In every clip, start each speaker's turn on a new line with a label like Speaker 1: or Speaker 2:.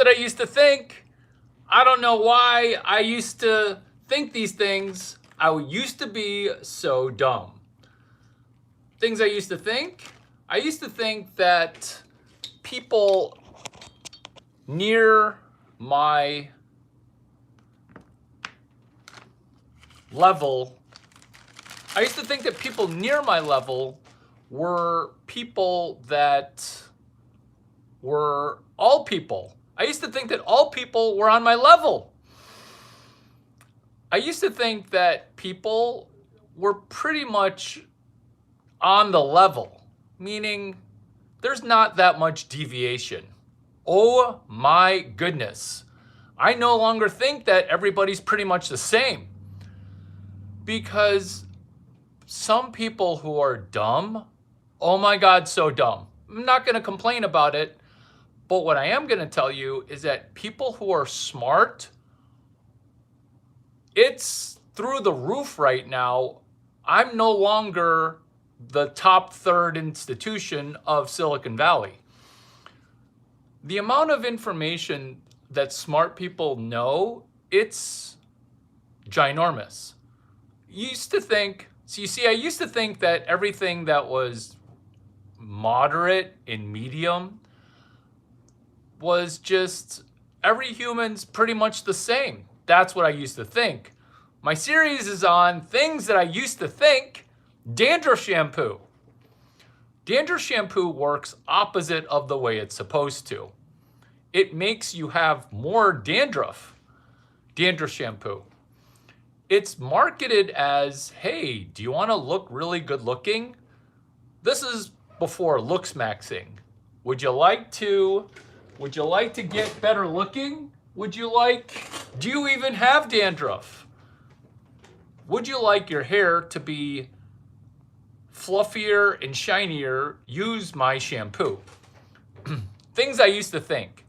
Speaker 1: that I used to think. I don't know why I used to think these things. I used to be so dumb. Things I used to think. I used to think that people near my level, I used to think that people near my level were people that were all people. I used to think that all people were on my level. I used to think that people were pretty much on the level, meaning there's not that much deviation. Oh my goodness. I no longer think that everybody's pretty much the same, because some people who are dumb, oh my God, so dumb. I'm not going to complain about it, but what I am going to tell you is that people who are smart, it's through the roof right now. I'm no longer the top third institution of Silicon Valley. The amount of information that smart people know, it's ginormous. Used to think, so you see, I used to think that everything that was moderate and medium was just every human's pretty much the same. That's what I used to think. My series is on things that I used to think. Dandruff shampoo. Dandruff shampoo works opposite of the way it's supposed to. It makes you have more dandruff. Dandruff shampoo. It's marketed as, hey, do you want to look really good looking? This is before looks maxing. Would you like to get better looking? Do you even have dandruff? Would you like your hair to be fluffier and shinier? Use my shampoo. Things I used to think.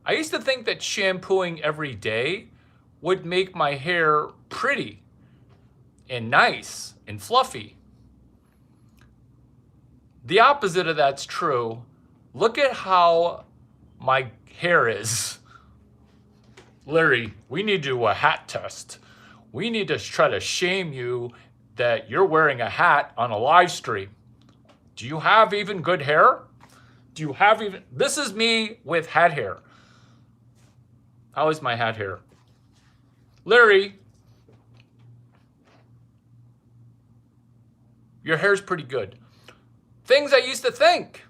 Speaker 1: I used to think that shampooing every day would make my hair pretty and nice and fluffy. The opposite of that's true. Look at how my hair is. Larry, we need to do a hat test. We need to try to shame you that you're wearing a hat on a live stream. Do you have even good hair? This is me with hat hair. How is my hat hair? Larry, your hair's pretty good. Things I used to think.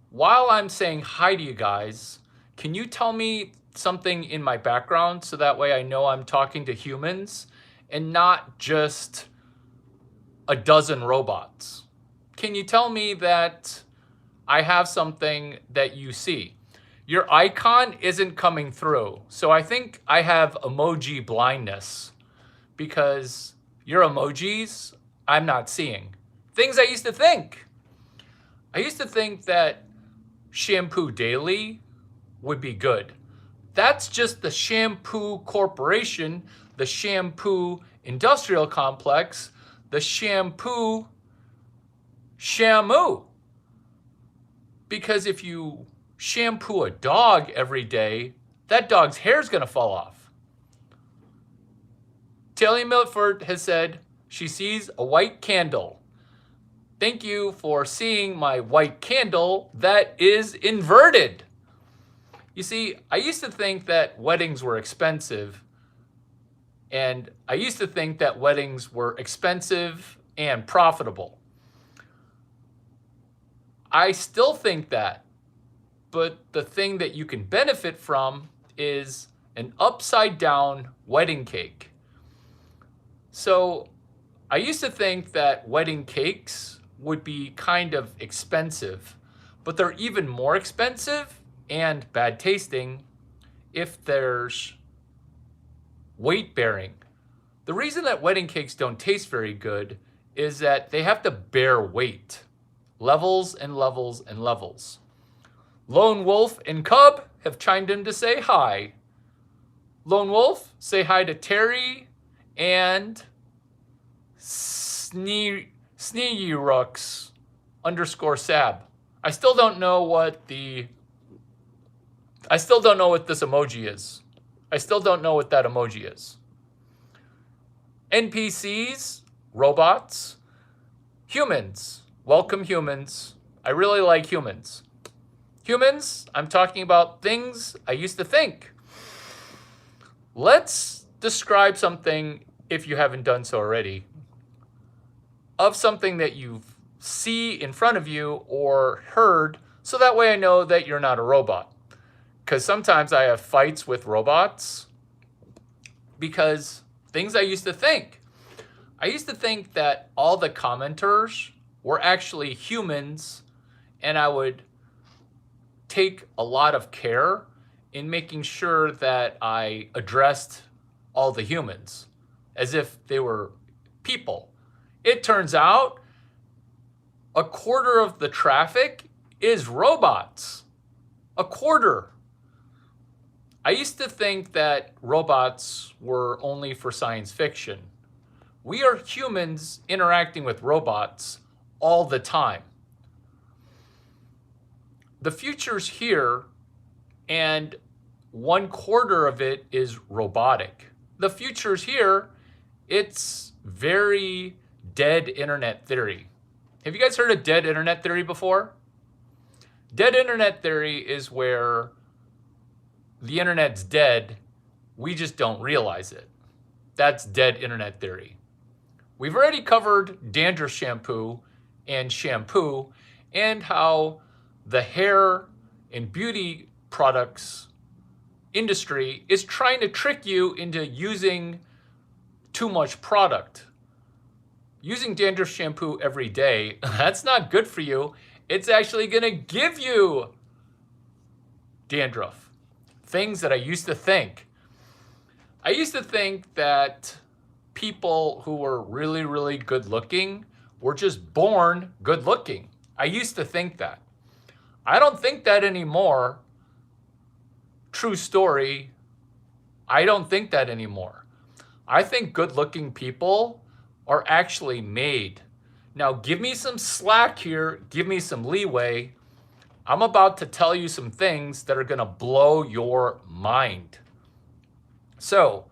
Speaker 1: While I'm saying hi to you guys, can you tell me something in my background so that way I know I'm talking to humans and not just a dozen robots? Can you tell me that I have something that you see? Your icon isn't coming through, so I think I have emoji blindness because your emojis I'm not seeing. Things I used to think. I used to think that shampoo daily would be good. That's just the shampoo corporation, the shampoo industrial complex, the shamoo. Because if you shampoo a dog every day, that dog's hair's gonna fall off. Taylor Milford has said she sees a white candle. Thank you for seeing my white candle that is inverted. You see, I used to think that weddings were expensive, and I used to think that weddings were expensive and profitable. I still think that, but the thing that you can benefit from is an upside down wedding cake. So I used to think that wedding cakes would be kind of expensive, but they're even more expensive and bad tasting if there's weight bearing. The reason that wedding cakes don't taste very good is that they have to bear weight. Levels and levels and levels. Lone Wolf and Cub have chimed in to say hi. Lone Wolf, say hi to Terry and Sneerux _Sab. I still don't know what this emoji is. I still don't know what that emoji is. NPCs, robots, humans. Welcome humans. I really like humans. Humans, I'm talking about things I used to think. Let's describe something, if you haven't done so already, of something that you see in front of you or heard, so that way I know that you're not a robot. Because sometimes I have fights with robots because things I used to think. I used to think that all the commenters were actually humans, and I would take a lot of care in making sure that I addressed all the humans as if they were people. It turns out a quarter of the traffic is robots. A quarter. I used to think that robots were only for science fiction. We are humans interacting with robots all the time. The future's here, and 1/4 of it is robotic. The future's here. It's very dead internet theory. Have you guys heard of dead internet theory before? Dead internet theory is where the internet's dead, we just don't realize it. That's dead internet theory. We've already covered dandruff shampoo and how the hair and beauty products industry is trying to trick you into using too much product. Using dandruff shampoo every day, that's not good for you. It's actually going to give you dandruff. Things that I used to think. I used to think that people who were really, really good looking were just born good looking. I used to think that. I don't think that anymore. True story. I don't think that anymore. I think good looking people are actually made. Now, give me some slack here. Give me some leeway. I'm about to tell you some things that are going to blow your mind. So,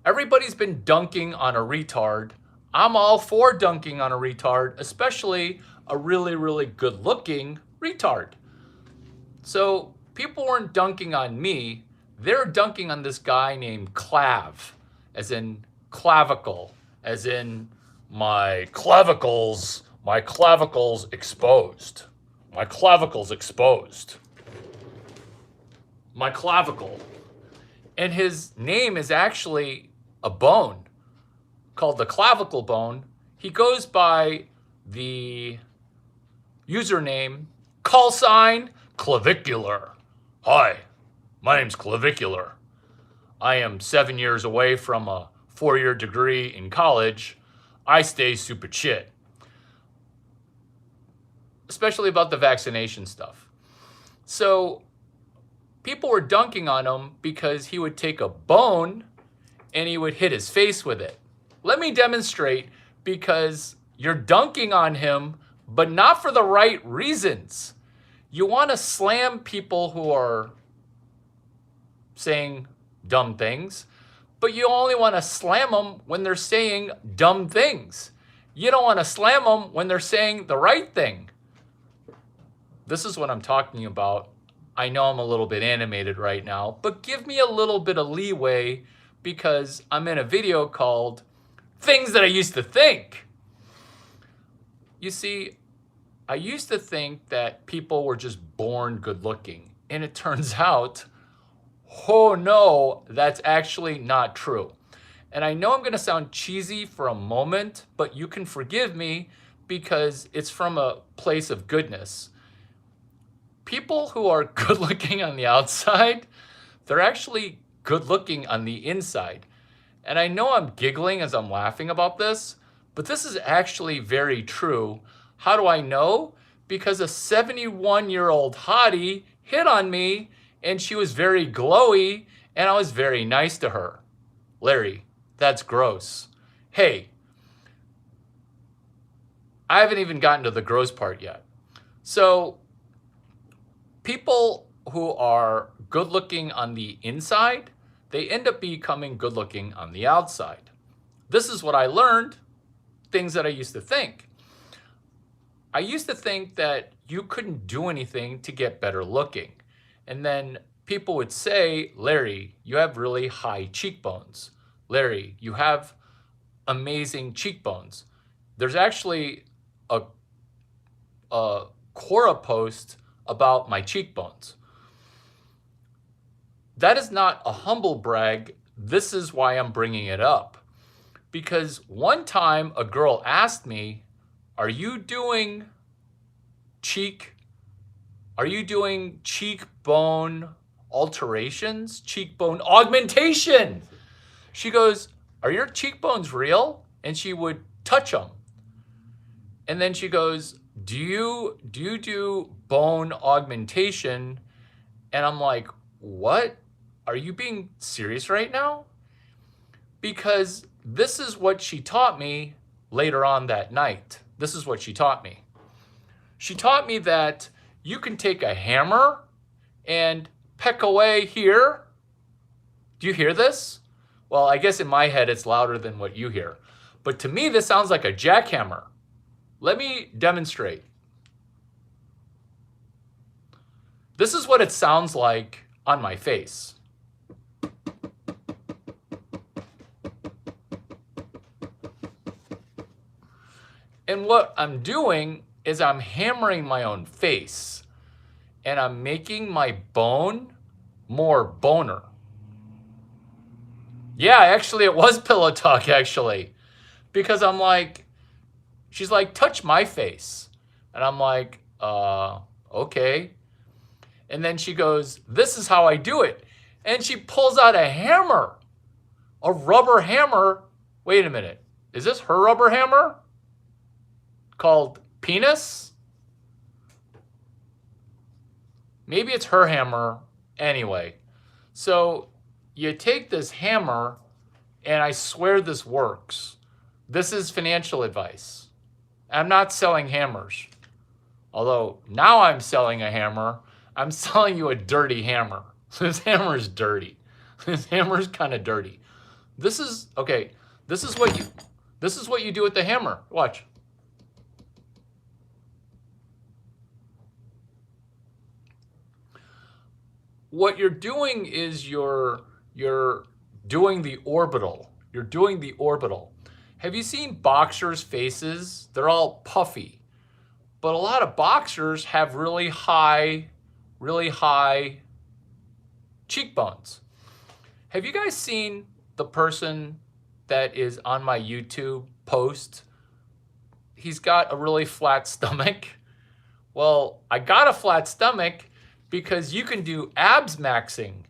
Speaker 1: everybody's been dunking on a retard. I'm all for dunking on a retard, especially a really, really good looking retard. So, people weren't dunking on me. They're dunking on this guy named Clav, as in clavicle, as in my clavicles exposed. My clavicle's exposed. My clavicle. And his name is actually a bone called the clavicle bone. He goes by the username callsign clavicular. Hi, my name's Clavicular. I am 7 years away from a 4-year degree in college. I stay super shit. Especially about the vaccination stuff. So people were dunking on him because he would take a bone and he would hit his face with it. Let me demonstrate, because you're dunking on him, but not for the right reasons. You want to slam people who are saying dumb things, but you only want to slam them when they're saying dumb things. You don't want to slam them when they're saying the right thing. This is what I'm talking about. I know I'm a little bit animated right now, but give me a little bit of leeway, because I'm in a video called Things That I Used to Think. You see, I used to think that people were just born good looking, and it turns out, oh no, that's actually not true. And I know I'm going to sound cheesy for a moment, but you can forgive me because it's from a place of goodness. People who are good looking on the outside, they're actually good looking on the inside. And I know I'm giggling as I'm laughing about this, but this is actually very true. How do I know? Because a 71-year-old hottie hit on me, and she was very glowy, and I was very nice to her. Larry, that's gross. Hey, I haven't even gotten to the gross part yet. So people who are good looking on the inside, they end up becoming good looking on the outside. This is what I learned, things that I used to think. I used to think that you couldn't do anything to get better looking. And then people would say, Larry, you have really high cheekbones. Larry, you have amazing cheekbones. There's actually a Quora post about my cheekbones. That is not a humble brag. This is why I'm bringing it up. Because one time a girl asked me, are you doing cheekbone alterations? Cheekbone augmentation? She goes, are your cheekbones real? And she would touch them. And then she goes, do you do bone augmentation? And I'm like, what? Are you being serious right now? Because this is what she taught me later on that night. This is what she taught me. She taught me that you can take a hammer and peck away here. Do you hear this? Well, I guess in my head it's louder than what you hear. But to me, this sounds like a jackhammer. Let me demonstrate. This is what it sounds like on my face. And what I'm doing is I'm hammering my own face and I'm making my bone more boner. Yeah, actually it was pillow talk actually, because I'm like, she's like, touch my face. And I'm like, okay. And then she goes, this is how I do it. And she pulls out a hammer, a rubber hammer. Wait a minute. Is this her rubber hammer? Called penis? Maybe it's her hammer. Anyway, so you take this hammer, and I swear this works. This is financial advice. I'm not selling hammers. Although now I'm selling a hammer. I'm selling you a dirty hammer. This hammer is dirty. This hammer is kind of dirty. This is, okay, this is what you do with the hammer. Watch. What you're doing is you're doing the orbital. You're doing the orbital. Have you seen boxers' faces? They're all puffy. But a lot of boxers have really high cheekbones. Have you guys seen the person that is on my YouTube post? He's got a really flat stomach. Well, I got a flat stomach because you can do abs maxing.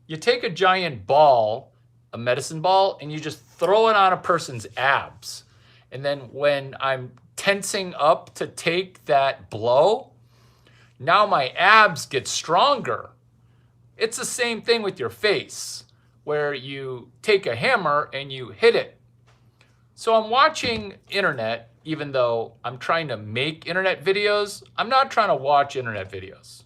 Speaker 1: You take a giant ball, a medicine ball, and you just throw it on a person's abs. And then when I'm tensing up to take that blow, now my abs get stronger. It's the same thing with your face, where you take a hammer and you hit it. So I'm watching internet, even though I'm trying to make internet videos. I'm not trying to watch internet videos.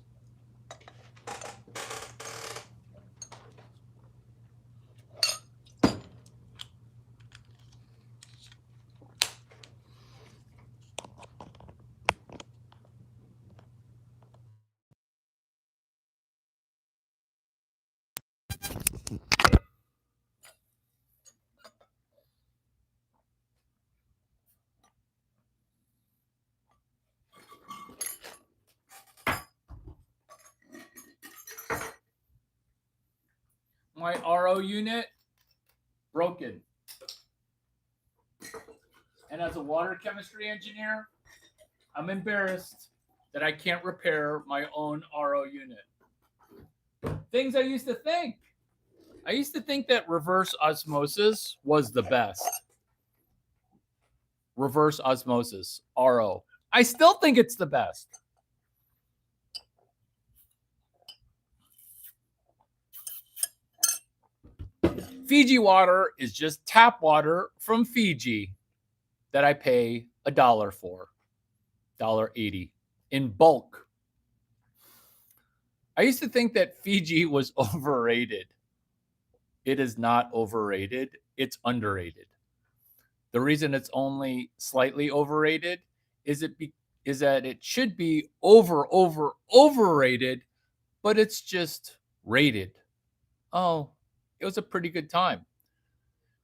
Speaker 1: My RO unit, broken. And as a water chemistry engineer, I'm embarrassed that I can't repair my own RO unit. Things I used to think. I used to think that reverse osmosis was the best. Reverse osmosis, RO. I still think it's the best. Fiji water is just tap water from Fiji that I pay $1 for, $1.80 in bulk. I used to think that Fiji was overrated. It is not overrated, it's underrated. The reason it's only slightly overrated is that it should be overrated, but it's just rated. Oh, it was a pretty good time.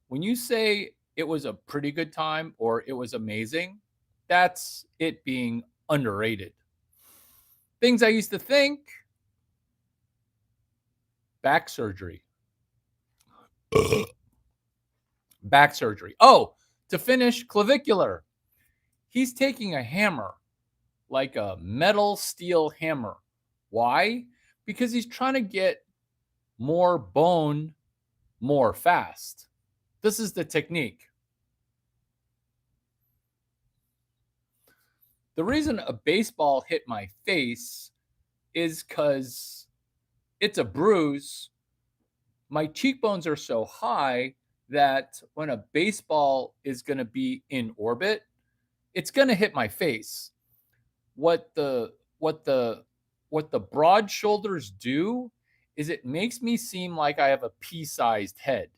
Speaker 1: When you say it was a pretty good time or it was amazing, that's it being underrated. Things I used to think: back surgery. Back surgery. Oh, to finish, clavicular. He's taking a hammer, like a metal steel hammer. Why? Because he's trying to get more bone more fast. This is the technique. The reason a baseball hit my face is because it's a bruise. My cheekbones are so high that when a baseball is going to be in orbit, it's going to hit my face. What the broad shoulders do is it makes me seem like I have a pea-sized head,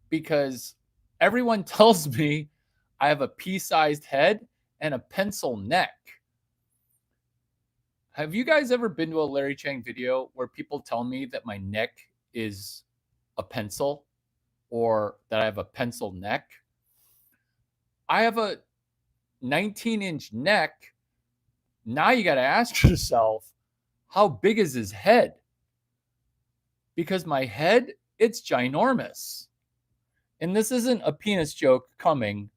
Speaker 1: because everyone tells me I have a pea-sized head and a pencil neck. Have you guys ever been to a Larry Chang video where people tell me that my neck is a pencil or that I have a pencil neck? I have a 19-inch neck. Now you got to ask yourself, how big is his head? Because my head, it's ginormous. And this isn't a penis joke coming.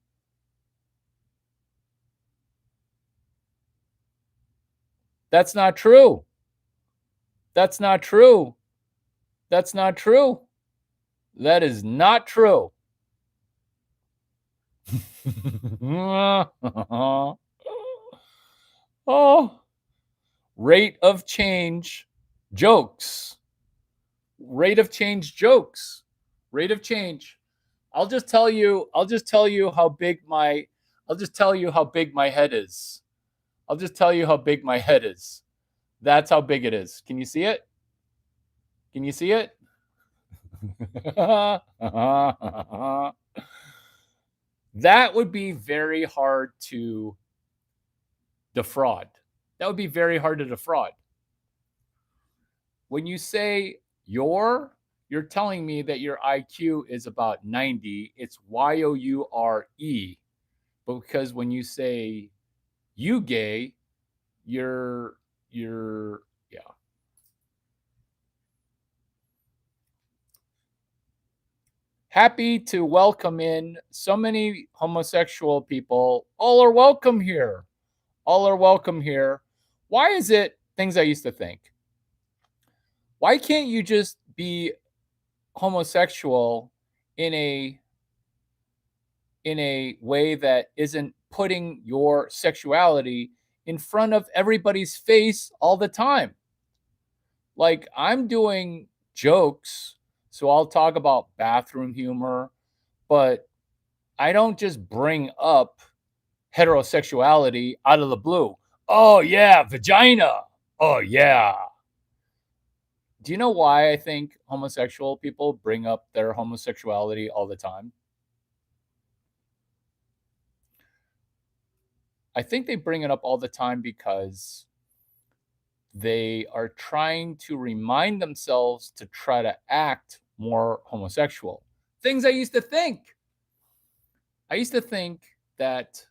Speaker 1: That's not true. That's not true. That's not true. That is not true. Oh, rate of change jokes. Rate of change jokes. Rate of change. I'll just tell you how big my head is. I'll just tell you how big my head is. That's how big it is. Can you see it? Can you see it? That would be very hard to defraud. That would be very hard to defraud. When you say you're telling me that your IQ is about 90. It's Youre. But because when you say you gay, you're yeah. Happy to welcome in so many homosexual people. All are welcome here. All are welcome here. Why is it things I used to think? Why can't you just be homosexual in a way that isn't putting your sexuality in front of everybody's face all the time? Like, I'm doing jokes, so I'll talk about bathroom humor, but I don't just bring up heterosexuality out of the blue. Oh yeah, vagina. Oh yeah. Do you know why I think homosexual people bring up their homosexuality all the time? I think they bring it up all the time because they are trying to remind themselves to try to act more homosexual. Things I used to think. I used to think that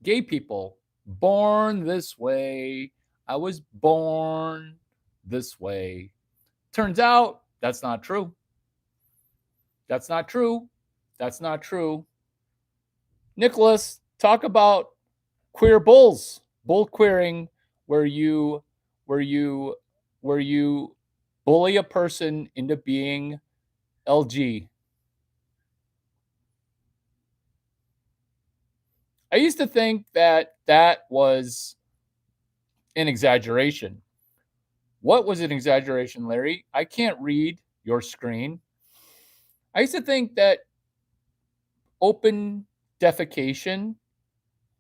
Speaker 1: gay people, born this way, I was born this way. Turns out that's not true. That's not true. That's not true. Nicholas, talk about queer bulls, bull queering, where you bully a person into being LG. I used to think that was an exaggeration. What was an exaggeration, Larry? I can't read your screen. I used to think that open defecation,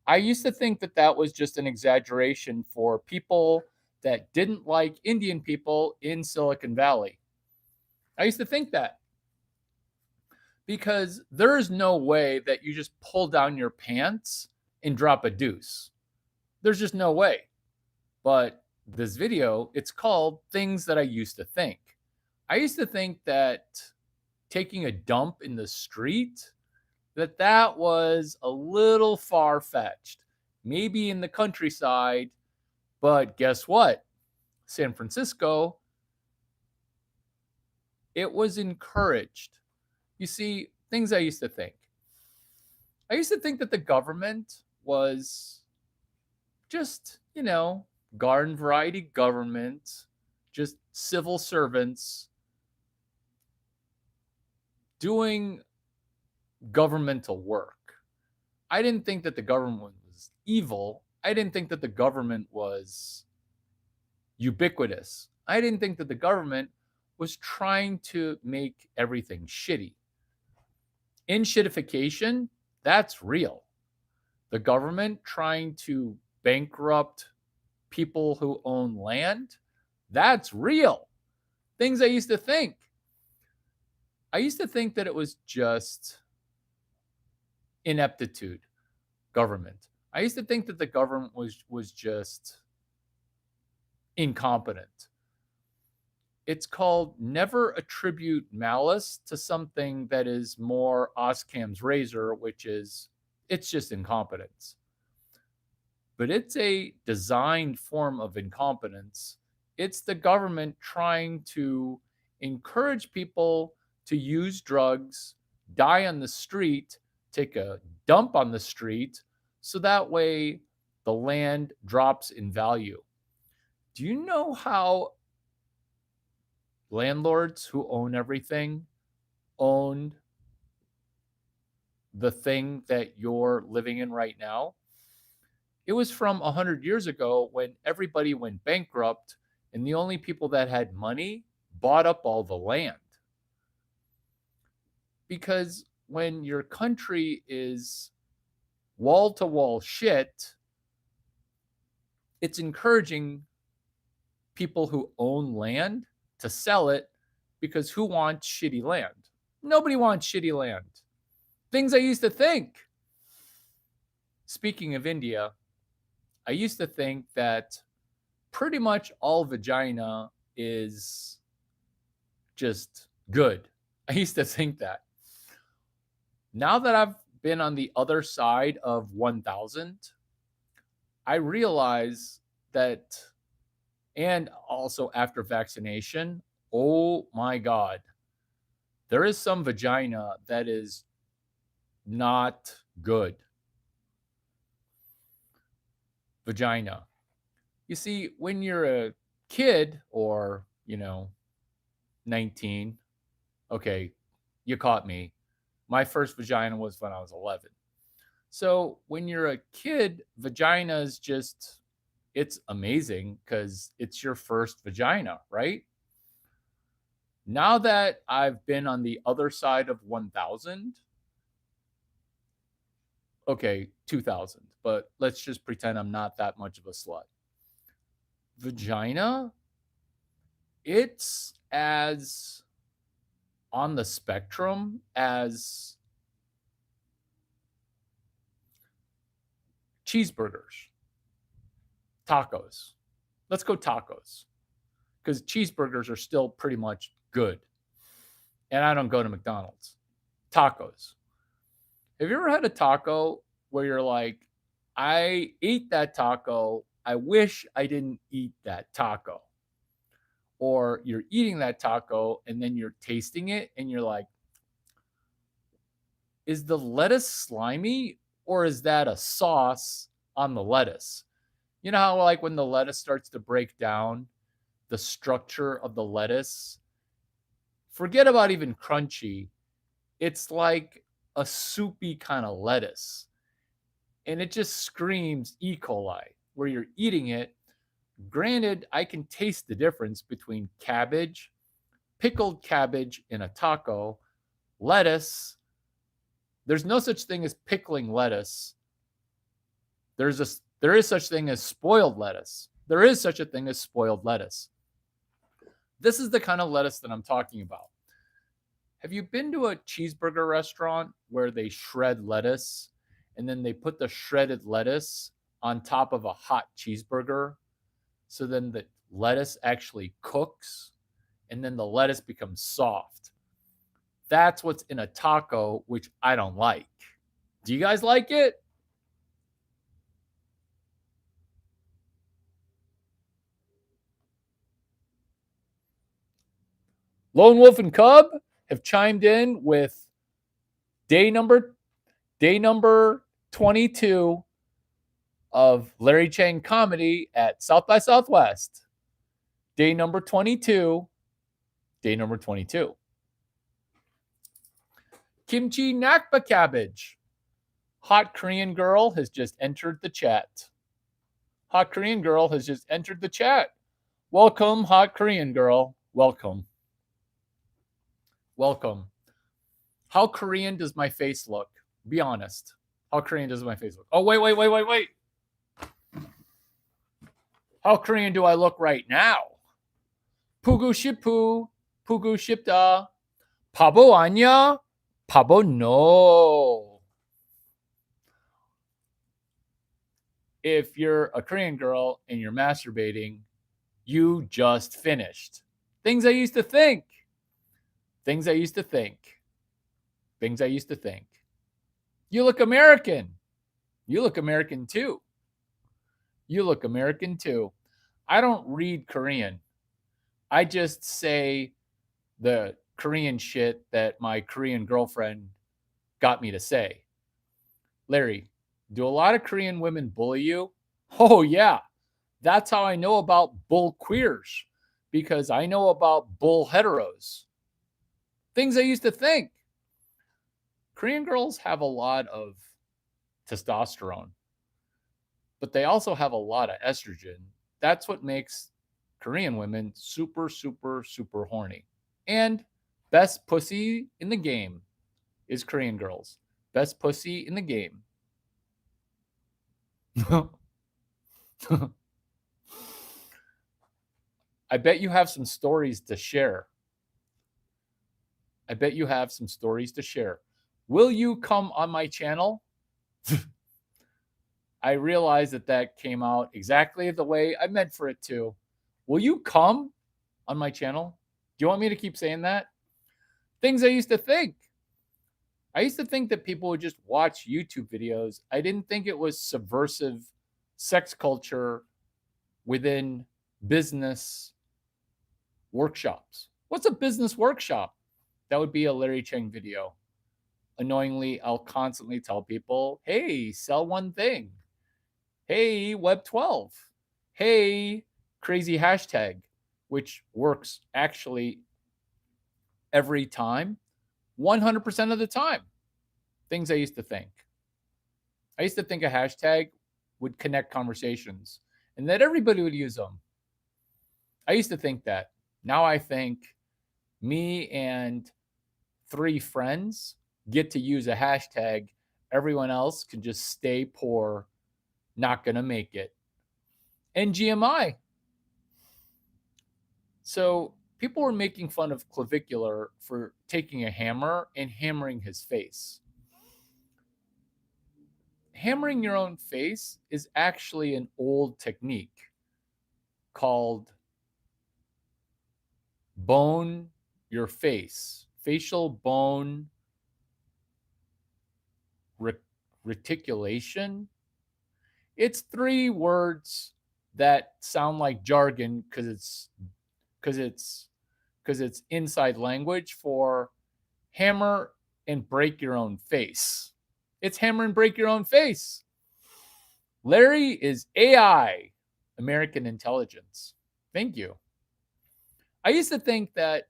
Speaker 1: I used to think that was just an exaggeration for people that didn't like Indian people in Silicon Valley. I used to think that because there is no way that you just pull down your pants and drop a deuce. There's just no way. But this video, it's called Things That I Used to Think. I used to think that taking a dump in the street, that was a little far-fetched. Maybe in the countryside, but guess what? San Francisco, it was encouraged. You see, things I used to think. I used to think that the government was just, garden variety government, just civil servants doing governmental work. I didn't think that the government was evil. I didn't think that the government was ubiquitous. I didn't think that the government was trying to make everything shitty. Inshittification, that's real. The government trying to bankrupt people who own land, that's real. Things I used to think. I used to think that it was just ineptitude, government. I used to think that the government was just incompetent. It's called never attribute malice to something that is more Occam's razor, which is it's just incompetence. But it's a designed form of incompetence. It's the government trying to encourage people to use drugs, die on the street, take a dump on the street, so that way the land drops in value. Do you know how landlords who own everything owned the thing that you're living in right now? It was from 100 years ago when everybody went bankrupt and the only people that had money bought up all the land. Because when your country is wall to wall shit, it's encouraging people who own land to sell it, because who wants shitty land? Nobody wants shitty land. Things I used to think. Speaking of India, I used to think that pretty much all vagina is just good. I used to think that. Now that I've been on the other side of 1,000, I realize that, and also after vaccination, oh my God, there is some vagina that is not good. Vagina. You see, when you're a kid or, 19, okay, you caught me. My first vagina was when I was 11. So when you're a kid, vagina is just, it's amazing because it's your first vagina, right? Now that I've been on the other side of 1,000, okay, 2,000, but let's just pretend I'm not that much of a slut. Vagina, it's as on the spectrum as cheeseburgers, tacos. Let's go tacos, because cheeseburgers are still pretty much good. And I don't go to McDonald's. Tacos. Have you ever had a taco where you're like, I ate that taco, I wish I didn't eat that taco? Or you're eating that taco and then you're tasting it and you're like, is the lettuce slimy or is that a sauce on the lettuce? You know how like when the lettuce starts to break down, the structure of the lettuce, forget about even crunchy. It's like a soupy kind of lettuce. And it just screams E. coli where you're eating it. Granted, I can taste the difference between cabbage, pickled cabbage in a taco, lettuce. There's no such thing as pickling lettuce. There is such thing as spoiled lettuce. There is such a thing as spoiled lettuce. This is the kind of lettuce that I'm talking about. Have you been to a cheeseburger restaurant where they shred lettuce and then they put the shredded lettuce on top of a hot cheeseburger? So then the lettuce actually cooks and then the lettuce becomes soft. That's what's in a taco, which I don't like. Do you guys like it? Lone Wolf and Cub have chimed in with day number 22 of Larry Chang comedy at South by Southwest. Day number 22. Day number 22. Kimchi Nakba cabbage. Hot Korean girl has just entered the chat. Hot Korean girl has just entered the chat. Welcome, hot Korean girl. Welcome. Welcome. How Korean does my face look? Be honest. How Korean does my face look? Oh, wait. How Korean do I look right now? Pugu Shipu, Pugu Shipda, Pabo Anya, Pabo no. If you're a Korean girl and you're masturbating, you just finished. Things I used to think. Things I used to think. Things I used to think. You look American. You look American too. You look American too. I don't read Korean. I just say the Korean shit that my Korean girlfriend got me to say. Larry, do a lot of Korean women bully you? Oh, yeah. That's how I know about bull queers, because I know about bull heteros. Things I used to think. Korean girls have a lot of testosterone, but they also have a lot of estrogen. That's what makes Korean women super, super, super horny. And best pussy in the game is Korean girls. Best pussy in the game. I bet you have some stories to share. I bet you have some stories to share. Will you come on my channel? I realize that came out exactly the way I meant for it to. Will you come on my channel? Do you want me to keep saying that? Things I used to think. I used to think that people would just watch YouTube videos. I didn't think it was subversive sex culture within business workshops. What's a business workshop? That would be a Larry Chang video. Annoyingly, I'll constantly tell people, hey, sell one thing. Hey, Web 12. Hey, crazy hashtag, which works actually every time, 100% of the time. Things I used to think. I used to think a hashtag would connect conversations and that everybody would use them. I used to think that. Now I think me and 3 friends get to use a hashtag. Everyone else can just stay poor, not going to make it. NGMI. So people were making fun of Clavicular for taking a hammer and hammering his face. Hammering your own face is actually an old technique called bone your face, facial bone reticulation. It's 3 words that sound like jargon because it's inside language for hammer and break your own face. It's hammer and break your own face. Larry is AI, American intelligence. Thank you. I used to think that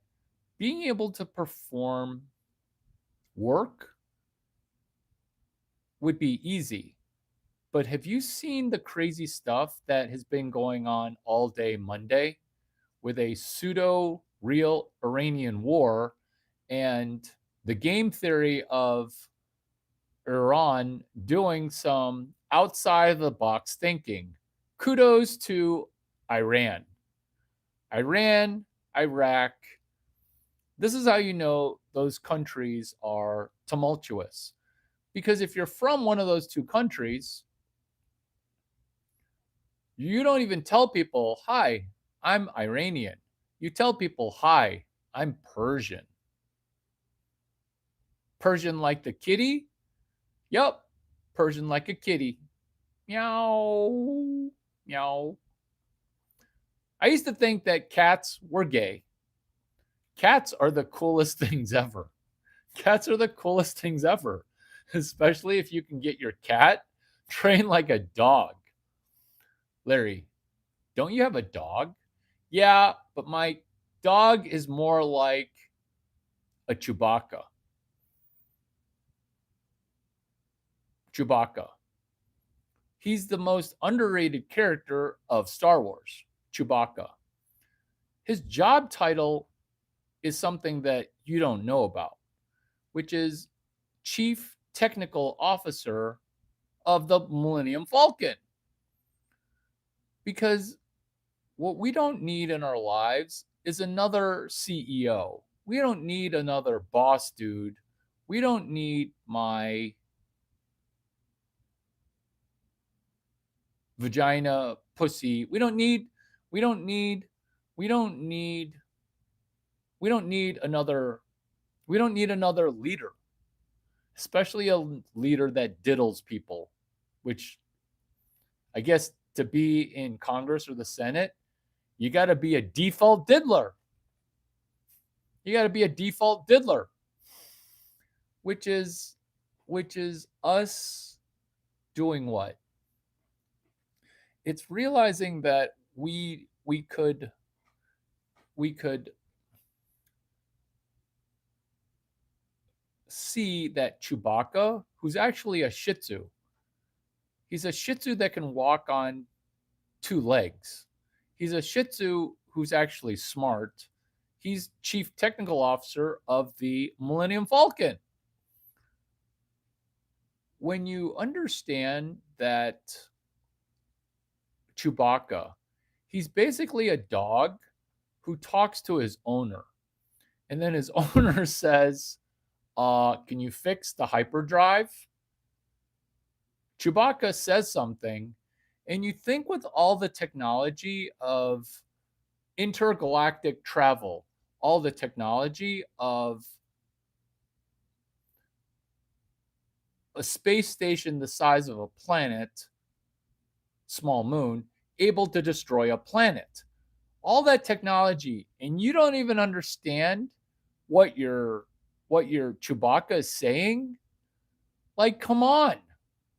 Speaker 1: being able to perform work would be easy. But have you seen the crazy stuff that has been going on all day Monday with a pseudo real Iranian war and the game theory of Iran doing some outside of the box thinking? Kudos to Iran. Iran, Iraq. This is how you know those countries are tumultuous. Because if you're from one of those two countries, you don't even tell people, hi, I'm Iranian. You tell people, hi, I'm Persian. Persian like the kitty? Yup, Persian like a kitty. Meow, meow. I used to think that cats were gay. Cats are the coolest things ever. Cats are the coolest things ever, especially if you can get your cat trained like a dog. Larry, don't you have a dog? Yeah, but my dog is more like a Chewbacca. Chewbacca. He's the most underrated character of Star Wars, Chewbacca. His job title is something that you don't know about, which is Chief Technical Officer of the Millennium Falcon. Because what we don't need in our lives is another CEO. We don't need another boss dude. We don't need my vagina pussy. We don't need another leader, especially a leader that diddles people, which I guess to be in Congress or the Senate, you got to be a default diddler. You got to be a default diddler, which is us doing what? It's realizing that we could see that Chewbacca, who's actually a Shih Tzu, he's a Shih Tzu that can walk on two legs. He's a Shih Tzu who's actually smart. He's Chief Technical Officer of the Millennium Falcon. When you understand that Chewbacca, he's basically a dog who talks to his owner. And then his owner says, can you fix the hyperdrive? Chewbacca says something, and you think with all the technology of intergalactic travel, all the technology of a space station the size of a planet, small moon, able to destroy a planet. All that technology, and you don't even understand what your Chewbacca is saying? Like, come on.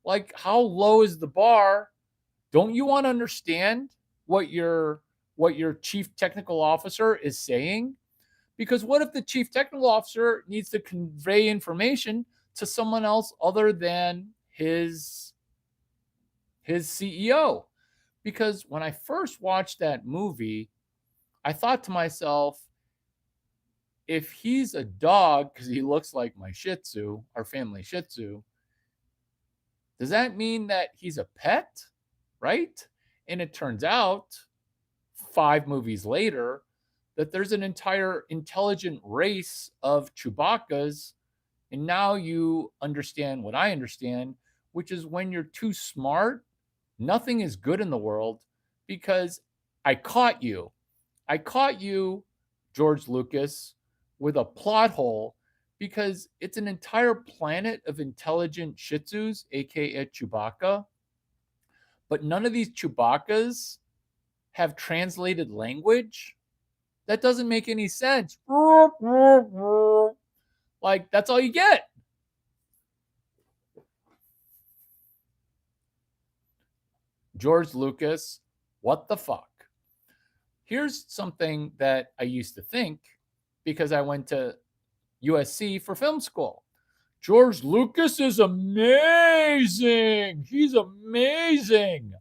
Speaker 1: Like, how low is the bar? Don't you want to understand what your chief technical officer is saying? Because what if the chief technical officer needs to convey information to someone else other than his CEO? Because when I first watched that movie, I thought to myself, if he's a dog, because he looks like my Shih Tzu, our family Shih Tzu, does that mean that he's a pet? Right? And it turns out 5 movies later that there's an entire intelligent race of Chewbaccas. And now you understand what I understand, which is when you're too smart, nothing is good in the world because I caught you. I caught you, George Lucas, with a plot hole because it's an entire planet of intelligent Shih Tzus, aka Chewbacca. But none of these Chewbaccas have translated language. That doesn't make any sense. Like, that's all you get. George Lucas, what the fuck? Here's something that I used to think because I went to USC for film school. George Lucas is amazing. He's amazing.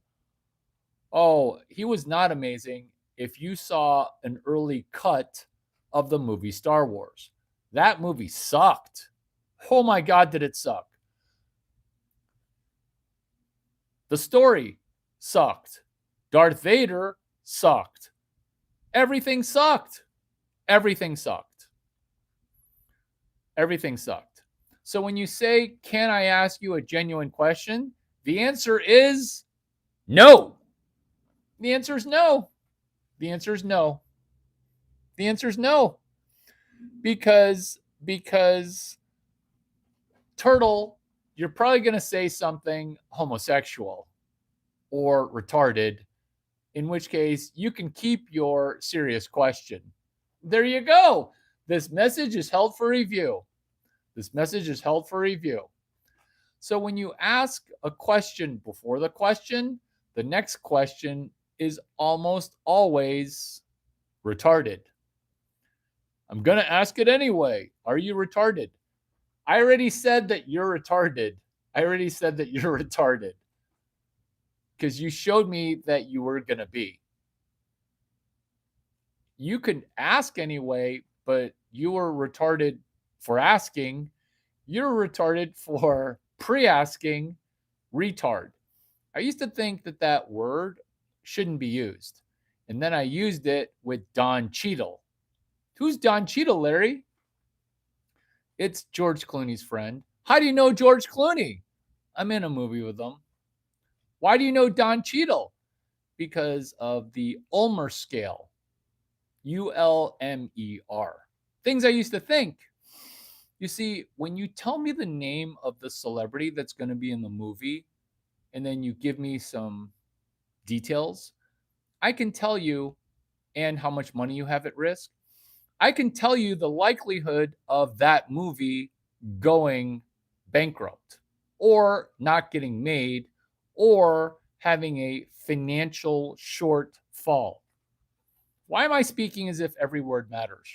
Speaker 1: Oh, he was not amazing if you saw an early cut of the movie Star Wars. That movie sucked. Oh my God, did it suck. The story sucked. Darth Vader sucked. Everything sucked. Everything sucked. Everything sucked. So when you say, can I ask you a genuine question? The answer is no. The answer is no. The answer is no. The answer is no. Because Turtle, you're probably going to say something homosexual or retarded, in which case you can keep your serious question. There you go. This message is held for review. This message is held for review. So when you ask a question before the question, the next question is almost always retarded. I'm going to ask it anyway. Are you retarded? I already said that you're retarded. I already said that you're retarded. Because you showed me that you were going to be. You can ask anyway, but you were retarded for asking. You're retarded for pre-asking retard. I used to think that that word shouldn't be used. And then I used it with Don Cheadle. Who's Don Cheadle, Larry? It's George Clooney's friend. How do you know George Clooney? I'm in a movie with him. Why do you know Don Cheadle? Because of the Ulmer scale. ULMER. Things I used to think. You see, when you tell me the name of the celebrity that's going to be in the movie, and then you give me some details, I can tell you, and how much money you have at risk. I can tell you the likelihood of that movie going bankrupt or not getting made or having a financial shortfall. Why am I speaking as if every word matters?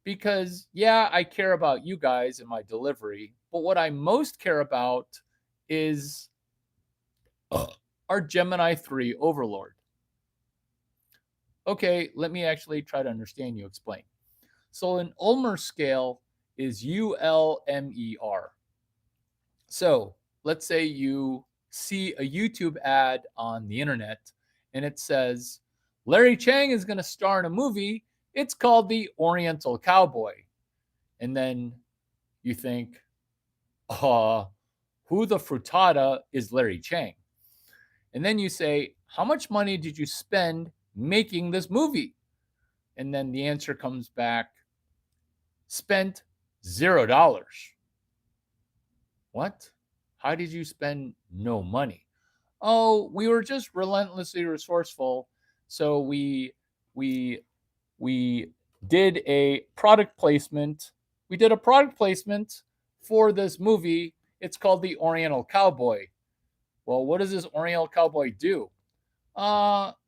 Speaker 1: Because, yeah, I care about you guys and my delivery, but what I most care about is our Gemini 3 overlord. Okay, let me actually try to understand you. Explain. So an Ulmer scale is ULMER. So let's say you see a YouTube ad on the internet and it says, Larry Chang is going to star in a movie. It's called The Oriental Cowboy. And then you think, who the frittata is Larry Chang? And then you say, how much money did you spend making this movie? And then the answer comes back, spent $0. What? How did you spend no money? Oh, we were just relentlessly resourceful. So we did a product placement. We did a product placement for this movie. It's called The Oriental Cowboy. Well, what does this Oriental Cowboy do?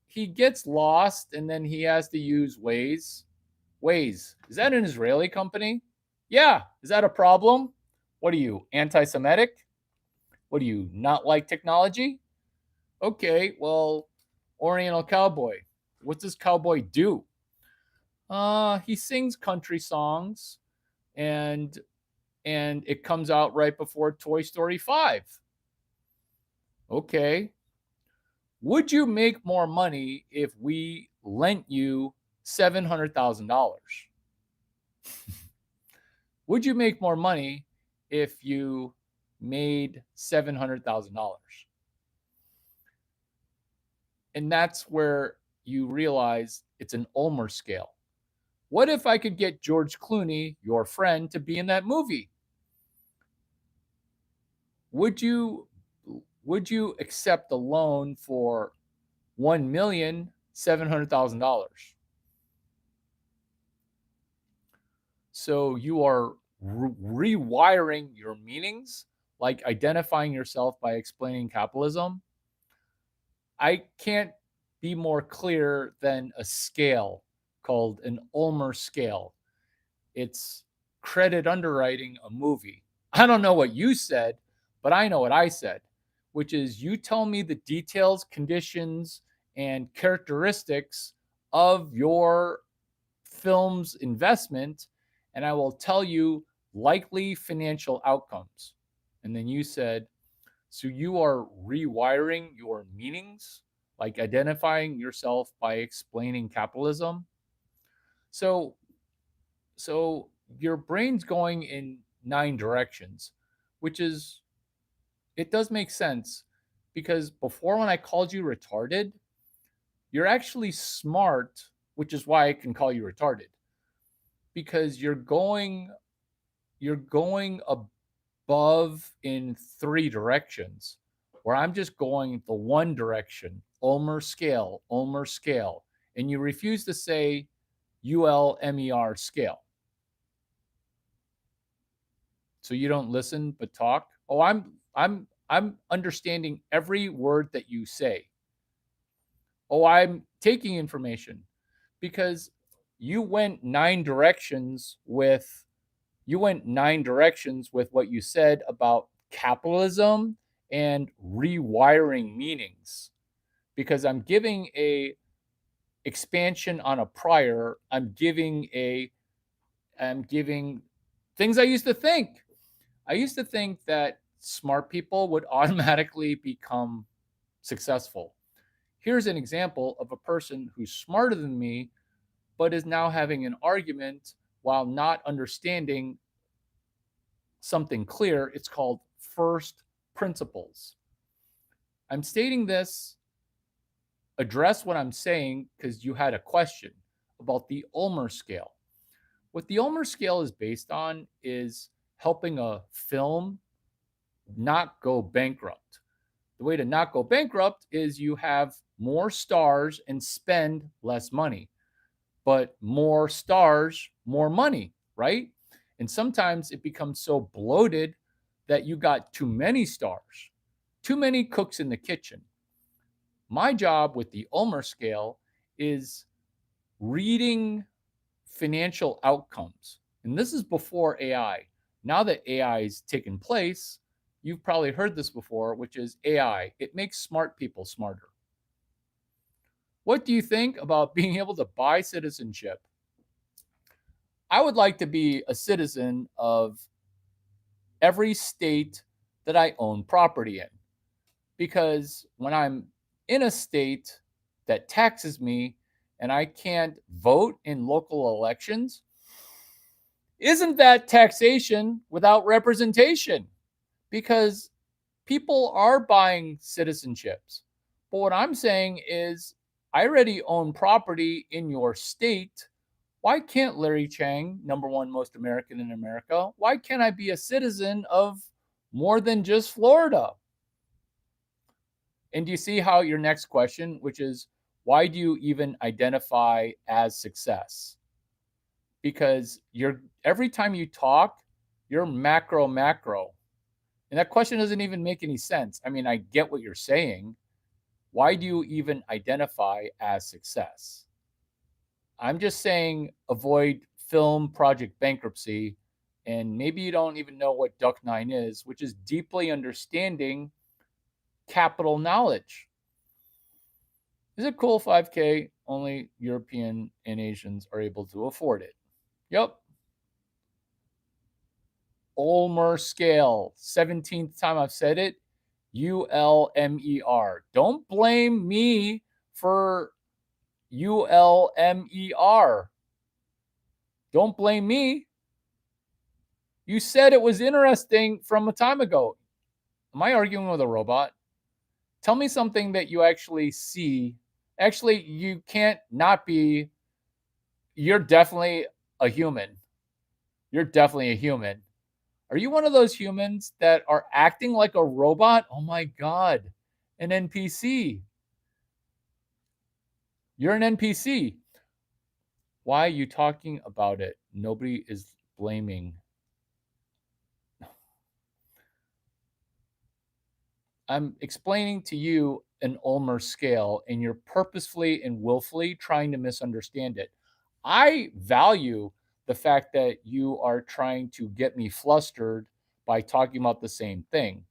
Speaker 1: He gets lost and then he has to use Waze. Waze, is that an Israeli company? Yeah, is that a problem? What are you, anti-Semitic? What do you not like technology? Okay, well, Oriental Cowboy. What does cowboy do? He sings country songs and it comes out right before Toy Story 5. Okay. Would you make more money if we lent you $700,000? Would you make more money if you made $700,000? And that's where you realize it's an Ulmer scale. What if I could get George Clooney, your friend, to be in that movie? Would you accept a loan for $1,700,000? So you are rewiring your meanings, like identifying yourself by explaining capitalism. I can't be more clear than a scale called an Ulmer scale. It's credit underwriting a movie. I don't know what you said, but I know what I said, which is you tell me the details, conditions, and characteristics of your film's investment, and I will tell you likely financial outcomes. And then you said, so you are rewiring your meanings like identifying yourself by explaining capitalism. So so your brain's going in 9 directions, which is, it does make sense, because before, when I called you retarded, you're actually smart, which is why I can call you retarded, because you're going above in 3 directions, where I'm just going the one direction, Ulmer scale, and you refuse to say ULMER scale. So you don't listen but talk. Oh, I'm understanding every word that you say. Oh, I'm taking information, because you went 9 directions with what you said about capitalism and rewiring meanings, because I'm giving a expansion on a prior. I'm giving things I used to think. I used to think that smart people would automatically become successful. Here's an example of a person who's smarter than me, but is now having an argument while not understanding something clear. It's called first principles. I'm stating this, address what I'm saying, because you had a question about the Ulmer scale. What the Ulmer scale is based on is helping a film not go bankrupt. The way to not go bankrupt is you have more stars and spend less money. But more stars, more money, right? And sometimes it becomes so bloated that you got too many stars, too many cooks in the kitchen. My job with the Ulmer scale is reading financial outcomes. And this is before AI. Now that AI is taken place, you've probably heard this before, which is AI. It makes smart people smarter. What do you think about being able to buy citizenship? I would like to be a citizen of every state that I own property in, because when I'm in a state that taxes me and I can't vote in local elections, isn't that taxation without representation? Because people are buying citizenships. But what I'm saying is, I already own property in your state. Why can't Larry Chang, number one most American in America, why can't I be a citizen of more than just Florida? And do you see how your next question, which is, why do you even identify as success? Because every time you talk, you're macro. And that question doesn't even make any sense. I mean, I get what you're saying. Why do you even identify as success? I'm just saying, avoid film project bankruptcy. And maybe you don't even know what Duck 9 is, which is deeply understanding capital knowledge. Is it cool 5K? Only European and Asians are able to afford it. Yep. Ulmer scale. 17th time I've said it. ULMER. Don't blame me for ULMER. Don't blame me. You said it was interesting from a time ago. Am I arguing with a robot? Tell me something that you actually see. Actually, you can't not be. You're definitely a human. You're definitely a human. Are you one of those humans that are acting like a robot? Oh my God, an NPC. You're an NPC. Why are you talking about it? Nobody is blaming. I'm explaining to you an Ulmer scale, and you're purposefully and willfully trying to misunderstand it. I value the fact that you are trying to get me flustered by talking about the same thing,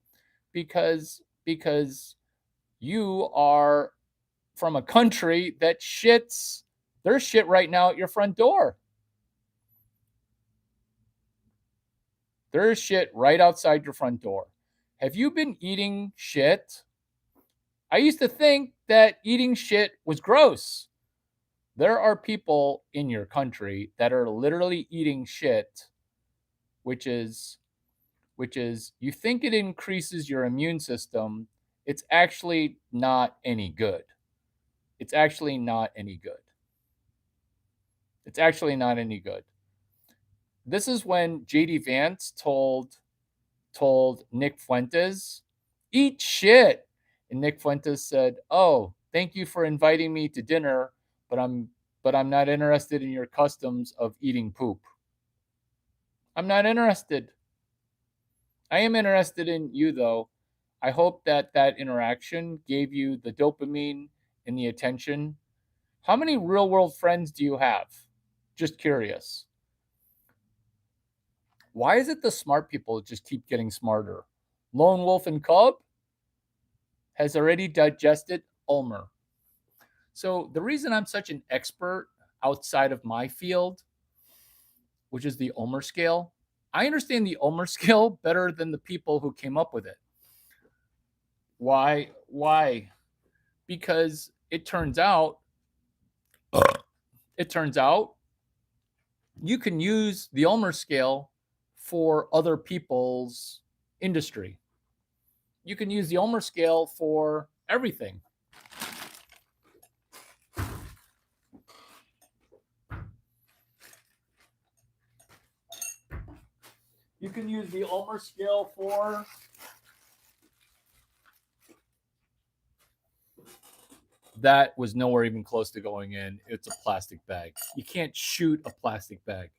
Speaker 1: because you are from a country that shits. There's shit right now at your front door. There is shit right outside your front door. Have you been eating shit? I used to think that eating shit was gross. There are people in your country that are literally eating shit, which is you think it increases your immune system. It's actually not any good. It's actually not any good. It's actually not any good. This is when JD Vance told Nick Fuentes, "Eat shit." And Nick Fuentes said, "Oh, thank you for inviting me to dinner, but I'm not interested in your customs of eating poop. I'm not interested. I am interested in you though. I hope that that interaction gave you the dopamine and the attention. How many real world friends do you have? Just curious. Why is it the smart people just keep getting smarter? Lone Wolf and Cub has already digested Ulmer. So the reason I'm such an expert outside of my field, which is the Ulmer scale, I understand the Ulmer scale better than the people who came up with it. Why? Why? Because it turns out you can use the Ulmer scale for other people's industry. You can use the Ulmer scale for everything. You can use the Ulmer scale for that was nowhere even close to going in. It's a plastic bag. You can't shoot a plastic bag.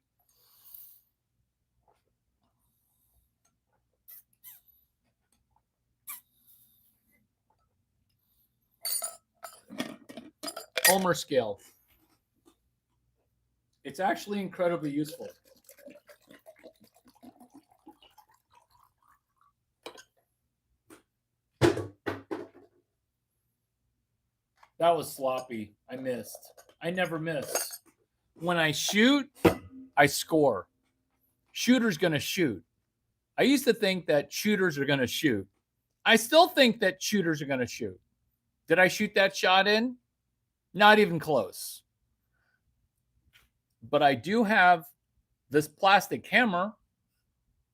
Speaker 1: Ulmer scale. It's actually incredibly useful. That was sloppy. I missed. I never miss. When I shoot, I score. Shooter's going to shoot. I used to think that shooters are going to shoot. I still think that shooters are going to shoot. Did I shoot that shot in? Not even close. But I do have this plastic hammer.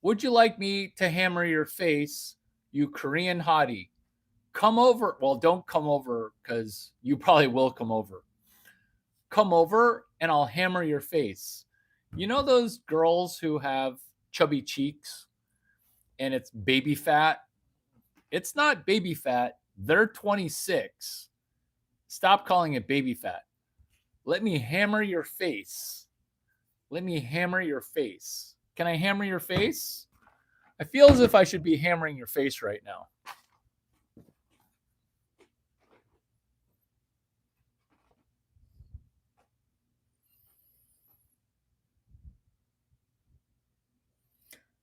Speaker 1: Would you like me to hammer your face, you Korean hottie? Come over. Well, don't come over because you probably will come over. Come over and I'll hammer your face. You know those girls who have chubby cheeks and it's baby fat? It's not baby fat. They're 26. Stop calling it baby fat. Let me hammer your face. Let me hammer your face. Can I hammer your face? I feel as if I should be hammering your face right now.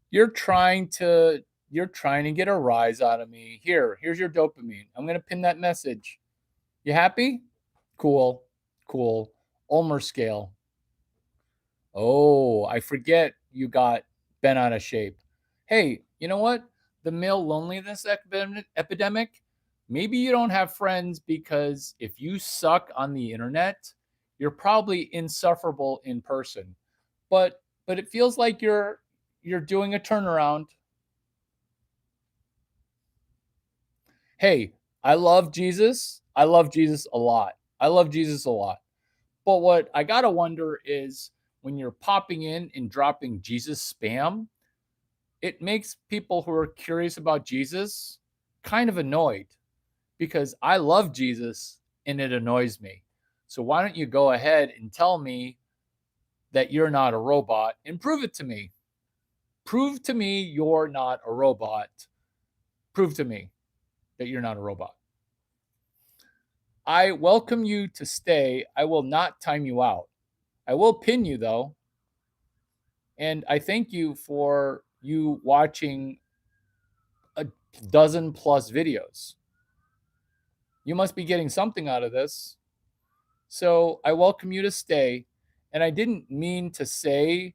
Speaker 1: You're trying to get a rise out of me. Here's your dopamine. I'm going to pin that message. You happy? Cool. Cool. Ulmer scale. Oh, I forget you got bent out of shape. Hey, you know what? The male loneliness epidemic, maybe you don't have friends because if you suck on the internet, you're probably insufferable in person. But it feels like you're doing a turnaround. Hey, I love Jesus. I love Jesus a lot. I love Jesus a lot. But what I got to wonder is when you're popping in and dropping Jesus spam, it makes people who are curious about Jesus kind of annoyed because I love Jesus and it annoys me. So why don't you go ahead and tell me that you're not a robot and prove it to me? Prove to me you're not a robot. Prove to me that you're not a robot. I welcome you to stay. I will not time you out. I will pin you though. And I thank you for you watching a dozen plus videos. You must be getting something out of this. So I welcome you to stay. And I didn't mean to say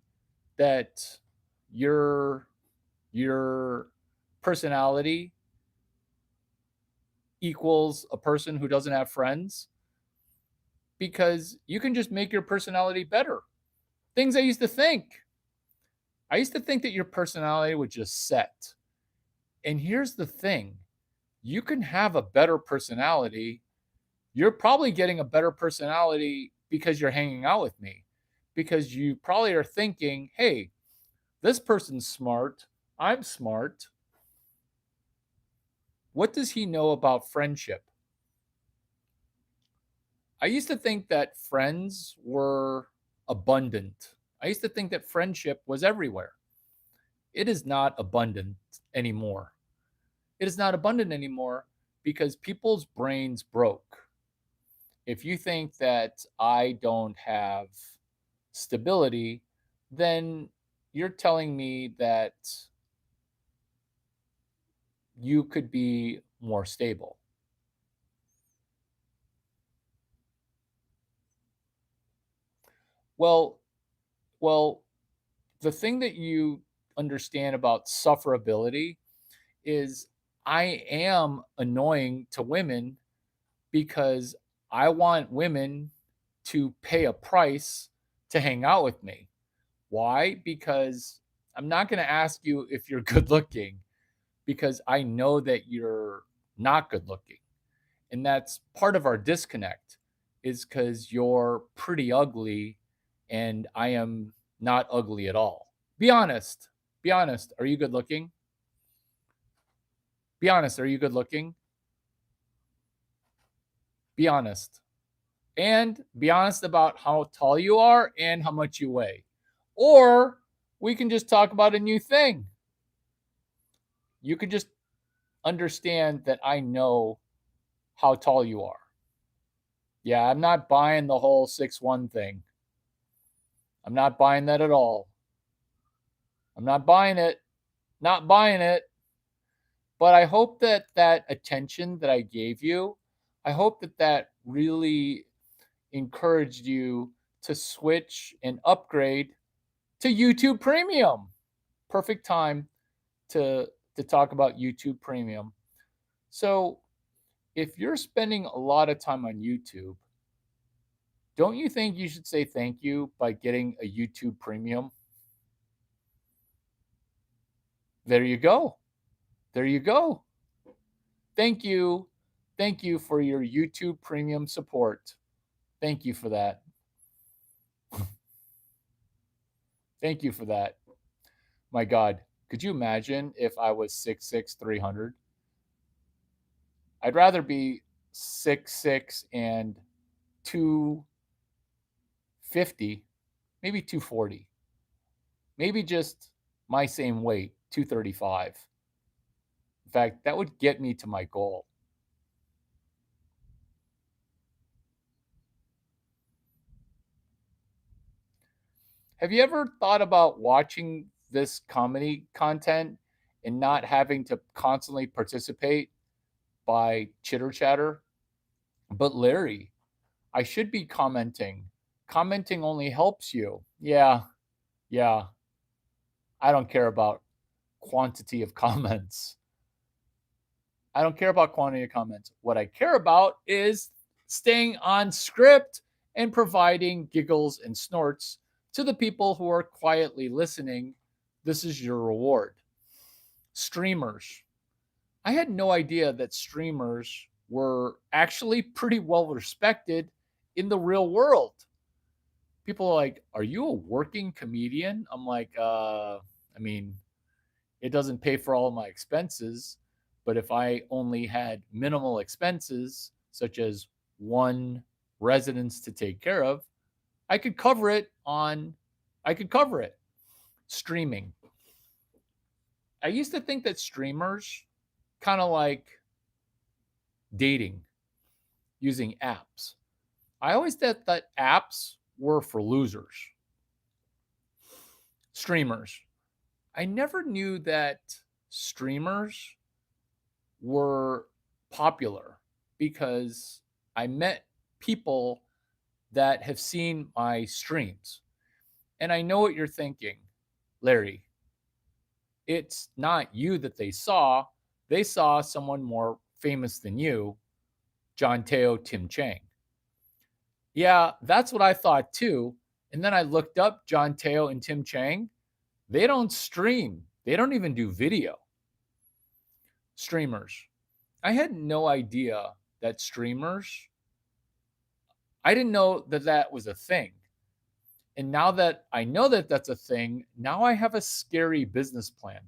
Speaker 1: that your personality equals a person who doesn't have friends, because you can just make your personality better. Things I used to think. I used to think that your personality would just set. And here's the thing, you can have a better personality. You're probably getting a better personality because you're hanging out with me, because you probably are thinking, hey, this person's smart. I'm smart. What does he know about friendship? I used to think that friends were abundant. I used to think that friendship was everywhere. It is not abundant anymore. It is not abundant anymore because people's brains broke. If you think that I don't have stability, then you're telling me that you could be more stable. Well, well, the thing that you understand about sufferability is I am annoying to women because I want women to pay a price to hang out with me. Why? Because I'm not going to ask you if you're good looking, because I know that you're not good looking. And that's part of our disconnect, is because you're pretty ugly and I am not ugly at all. Be honest. Be honest. Are you good looking? Be honest. Are you good looking? Be honest. And be honest about how tall you are and how much you weigh. Or we can just talk about a new thing. You could just understand that I know how tall you are. Yeah, I'm not buying the whole 6'1" thing. I'm not buying that at all. I'm not buying it. Not buying it. But I hope that that attention that I gave you, I hope that that really encouraged you to switch and upgrade to YouTube Premium. Perfect time to talk about YouTube Premium. So, if you're spending a lot of time on YouTube, don't you think you should say thank you by getting a YouTube Premium? There you go. There you go. Thank you. Thank you for your YouTube Premium support. Thank you for that. Thank you for that. My God, could you imagine if I was 6'6", 300? I'd rather be 6'6" and 250, maybe 240, maybe just my same weight, 235. In fact, that would get me to my goal. Have you ever thought about watching this comedy content and not having to constantly participate by chitter chatter? But Larry, I should be commenting. Commenting only helps you. Yeah, yeah. I don't care about quantity of comments. I don't care about quantity of comments. What I care about is staying on script and providing giggles and snorts to the people who are quietly listening. This is your reward. Streamers. I had no idea that streamers were actually pretty well respected in the real world. People are like, "Are you a working comedian?" I'm like, I mean, it doesn't pay for all of my expenses, but if I only had minimal expenses, such as one residence to take care of, I could cover it on, I could cover it. Streaming. I used to think that streamers kind of like dating using apps. I always thought that apps were for losers. Streamers. I never knew that streamers were popular because I met people that have seen my streams. And I know what you're thinking, Larry. It's not you that they saw someone more famous than you, John Teo, Tim Chang. Yeah, that's what I thought too. And then I looked up John Teo and Tim Chang. They don't stream, they don't even do video. Streamers. I had no idea that streamers, I didn't know that that was a thing. And now that I know that that's a thing, now I have a scary business plan.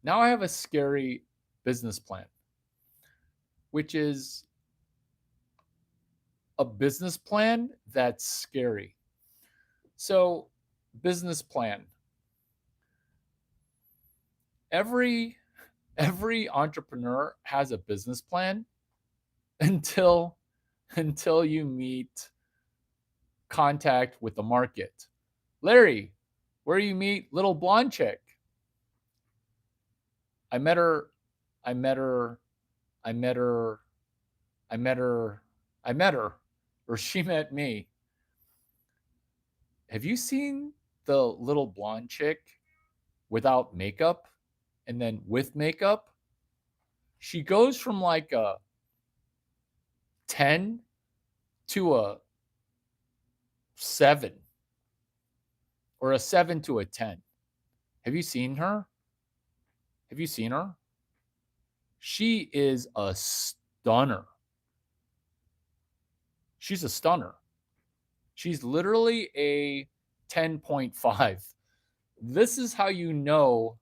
Speaker 1: Now I have a scary business plan, which is a business plan that's scary. So, business plan. Every entrepreneur has a business plan until you meet contact with the market. Larry, where you meet little blonde chick? I met her, or she met me. Have you seen the little blonde chick without makeup and then with makeup? She goes from like a 10 to a 7, or a 7 to a 10. Have you seen her? Have you seen her? She is a stunner. She's a stunner. She's literally a 10.5. This is how you know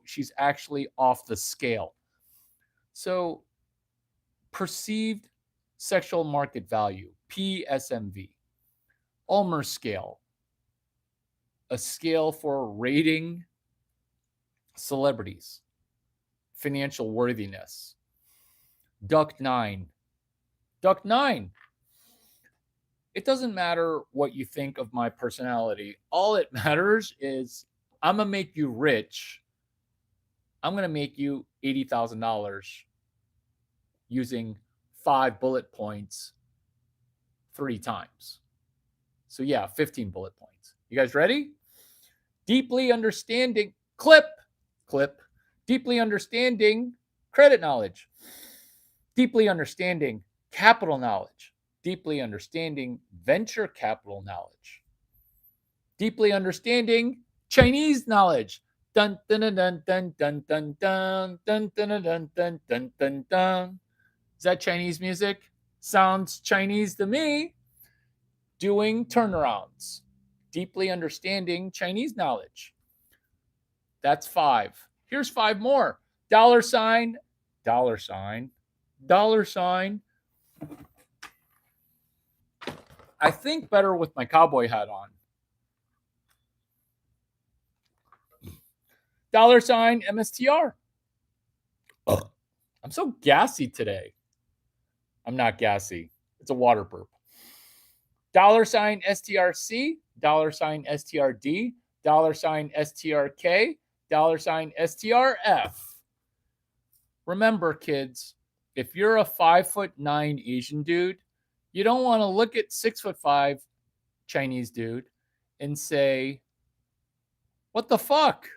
Speaker 1: she's actually off the scale. So, perceived sexual market value, PSMV. Ulmer scale, a scale for rating celebrities, financial worthiness. Duck 9. Duck 9. It doesn't matter what you think of my personality. All it matters is I'm going to make you rich. I'm going to make you $80,000 using 5 bullet points 3 times. So yeah, 15 bullet points. You guys ready? Deeply understanding, clip, deeply understanding credit knowledge, deeply understanding capital knowledge, deeply understanding venture capital knowledge, deeply understanding Chinese knowledge. Dun dun dun dun dun dun dun dun dun dun dun dun dun dun dun. Is that Chinese music? Sounds Chinese to me. Doing turnarounds, deeply understanding Chinese knowledge. That's 5. Here's 5 more. Dollar sign, dollar sign, dollar sign. I think better with my cowboy hat on. Dollar sign MSTR. I'm so gassy today. I'm not gassy. It's a water burp. Dollar sign STRC, dollar sign STRD, dollar sign STRK, dollar sign STRF. Remember, kids, if you're a 5'9" Asian dude, you don't want to look at 6'5" Chinese dude and say, "What the fuck?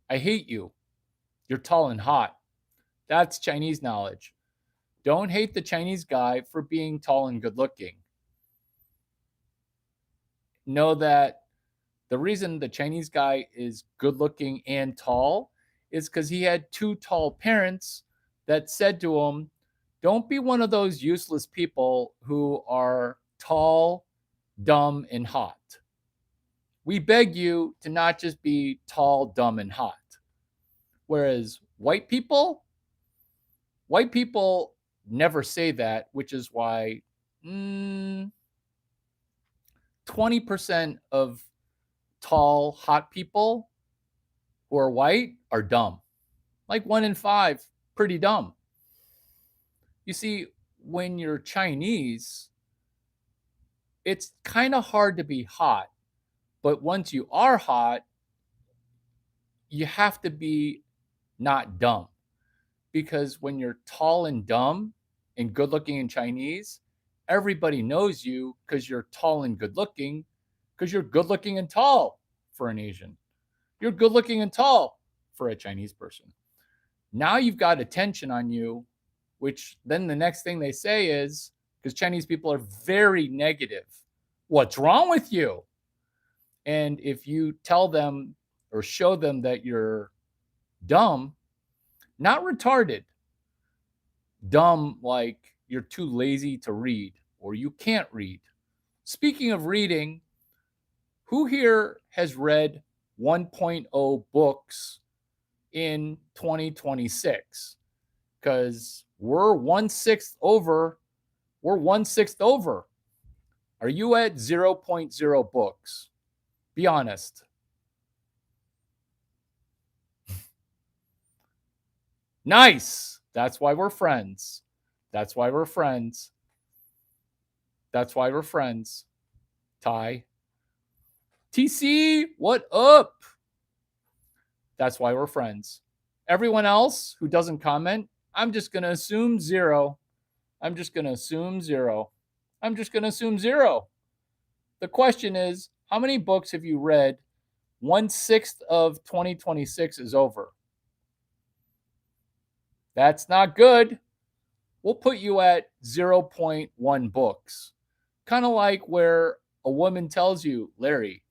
Speaker 1: I hate you. You're tall and hot." That's Chinese knowledge. Don't hate the Chinese guy for being tall and good looking. Know that the reason the Chinese guy is good looking and tall is because he had 2 tall parents that said to him, "Don't be one of those useless people who are tall, dumb, and hot. We beg you to not just be tall, dumb, and hot." Whereas white people never say that, which is why 20% of tall, hot people who are white are dumb. Like 1 in 5, pretty dumb. You see, when you're Chinese, it's kind of hard to be hot. But once you are hot, you have to be not dumb. Because when you're tall and dumb and good looking in Chinese, everybody knows you because you're tall and good looking, because you're good looking and tall for an Asian. You're good looking and tall for a Chinese person. Now you've got attention on you, which then the next thing they say is, because Chinese people are very negative, what's wrong with you? And if you tell them or show them that you're dumb, not retarded, dumb like you're too lazy to read or you can't read. Speaking of reading, who here has read 1.0 books in 2026? Because we're 1/6 over. We're 1/6 over. Are you at 0.0 books? Be honest. Nice. That's why we're friends. That's why we're friends. That's why we're friends. Ty. TC, what up? That's why we're friends. Everyone else who doesn't comment, I'm just going to assume 0. I'm just going to assume 0. I'm just going to assume 0. The question is, how many books have you read? 1/6 of 2026 is over. That's not good. We'll put you at 0.1 books. Kind of like where a woman tells you, Larry,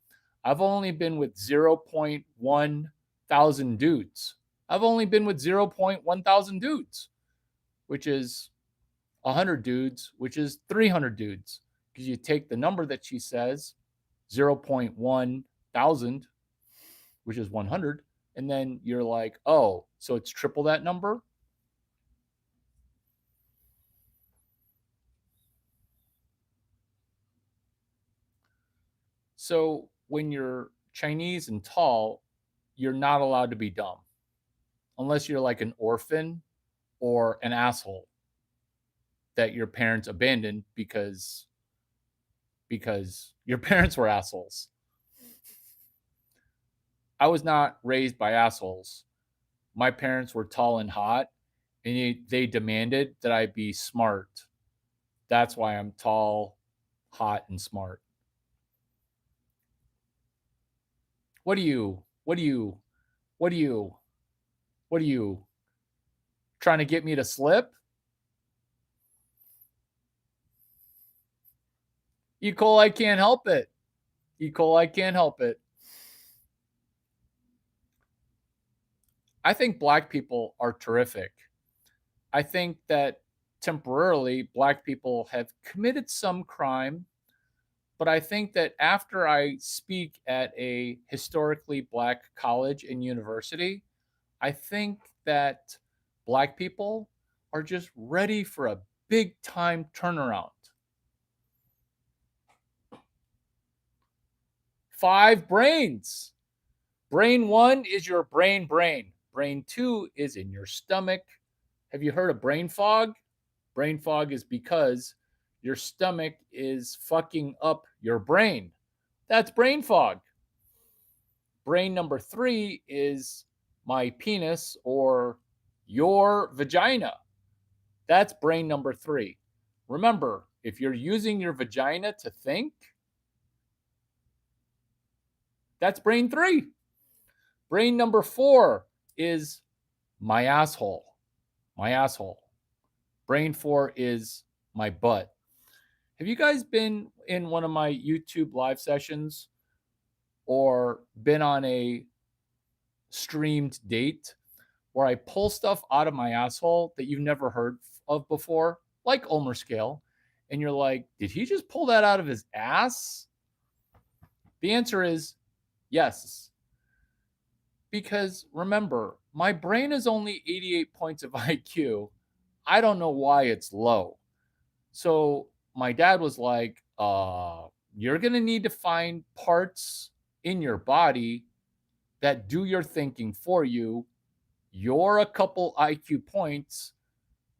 Speaker 1: I've only been with 0.1 thousand dudes. I've only been with 0.1 thousand dudes, which is 100 dudes, which is 300 dudes. Because you take the number that she says, 0.1 thousand, which is 100, and then you're like, oh, so it's triple that number? So when you're Chinese and tall, you're not allowed to be dumb unless you're like an orphan or an asshole that your parents abandoned because your parents were assholes. I was not raised by assholes. My parents were tall and hot, and they demanded that I be smart. That's why I'm tall, hot, and smart. What are you trying to get me to slip? E. coli can't help it. E. coli can't help it. I think black people are terrific. I think that temporarily black people have committed some crime, but I think that after I speak at a historically black college and university, I think that black people are just ready for a big time turnaround. 5 brains. Brain 1 is your brain. Brain 2 is in your stomach. Have you heard of brain fog? Brain fog is because your stomach is fucking up your brain. That's brain fog. Brain number 3 is my penis or your vagina. That's brain number 3. Remember, if you're using your vagina to think, that's brain 3. Brain number 4 is my asshole. My asshole. Brain 4 is my butt. Have you guys been in one of my YouTube live sessions or been on a streamed date where I pull stuff out of my asshole that you've never heard of before, like Ulmer scale, and you're like, did he just pull that out of his ass? The answer is yes. Because remember, my brain is only 88 points of IQ. I don't know why it's low. So my dad was like, you're going to need to find parts in your body that do your thinking for you. You're a couple IQ points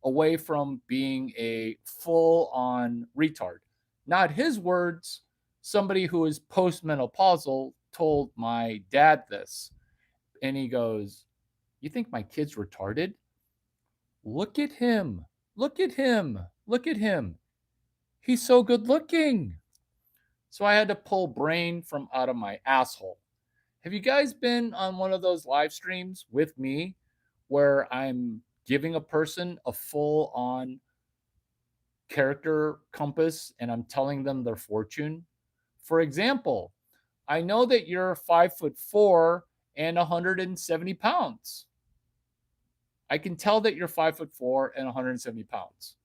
Speaker 1: away from being a full on retard. Not his words. Somebody who is postmenopausal told my dad this. And he goes, you think my kid's retarded? Look at him. Look at him. Look at him. He's so good looking. So I had to pull brain from out of my asshole. Have you guys been on one of those live streams with me where I'm giving a person a full on character compass and I'm telling them their fortune? For example, I know that you're 5'4" and 170 pounds. I can tell that you're 5'4" and 170 pounds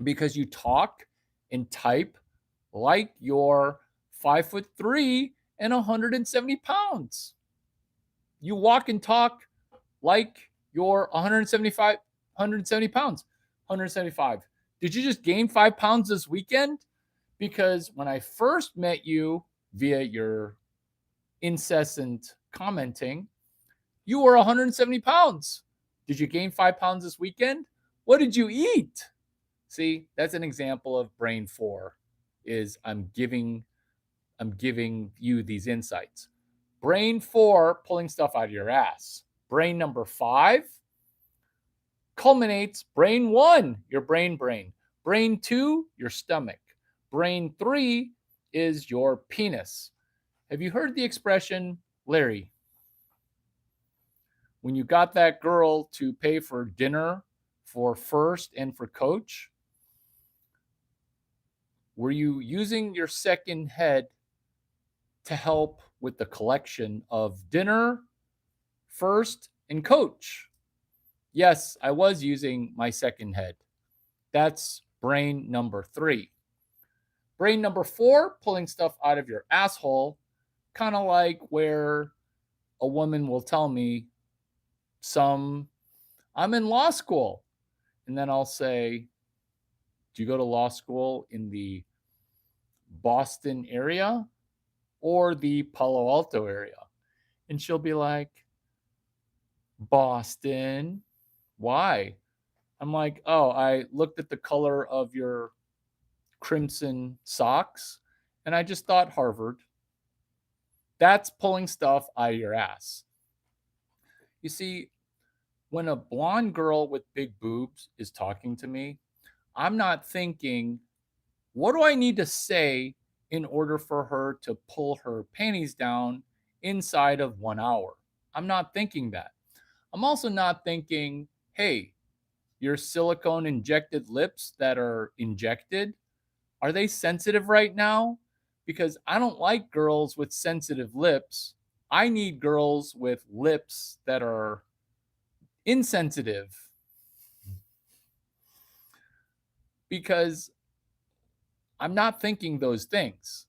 Speaker 1: because you talk and type like you're 5'3" and 170 pounds. You walk and talk like you're 170 pounds, 175. Did you just gain 5 pounds this weekend? Because when I first met you via your incessant commenting, you were 170 pounds. Did you gain 5 pounds this weekend? What did you eat? See, that's an example of brain 4 is I'm giving you these insights. Brain 4 pulling stuff out of your ass. Brain number 5 culminates brain 1, your brain. Brain 2, your stomach. Brain 3 is your penis. Have you heard the expression, Larry, when you got that girl to pay for dinner for First and for Coach, were you using your second head to help with the collection of dinner, First, and Coach? Yes, I was using my second head. That's brain number 3. Brain number 4, pulling stuff out of your asshole, kind of like where a woman will tell me I'm in law school. And then I'll say, do you go to law school in the Boston area or the Palo Alto area? And she'll be like, Boston. Why? I'm like, oh, I looked at the color of your crimson socks and I just thought Harvard. That's pulling stuff out of your ass. You see, when a blonde girl with big boobs is talking to me, I'm not thinking, what do I need to say in order for her to pull her panties down inside of 1 hour? I'm not thinking that. I'm also not thinking, hey, your silicone injected lips that are injected, are they sensitive right now? Because I don't like girls with sensitive lips. I need girls with lips that are insensitive. Because I'm not thinking those things.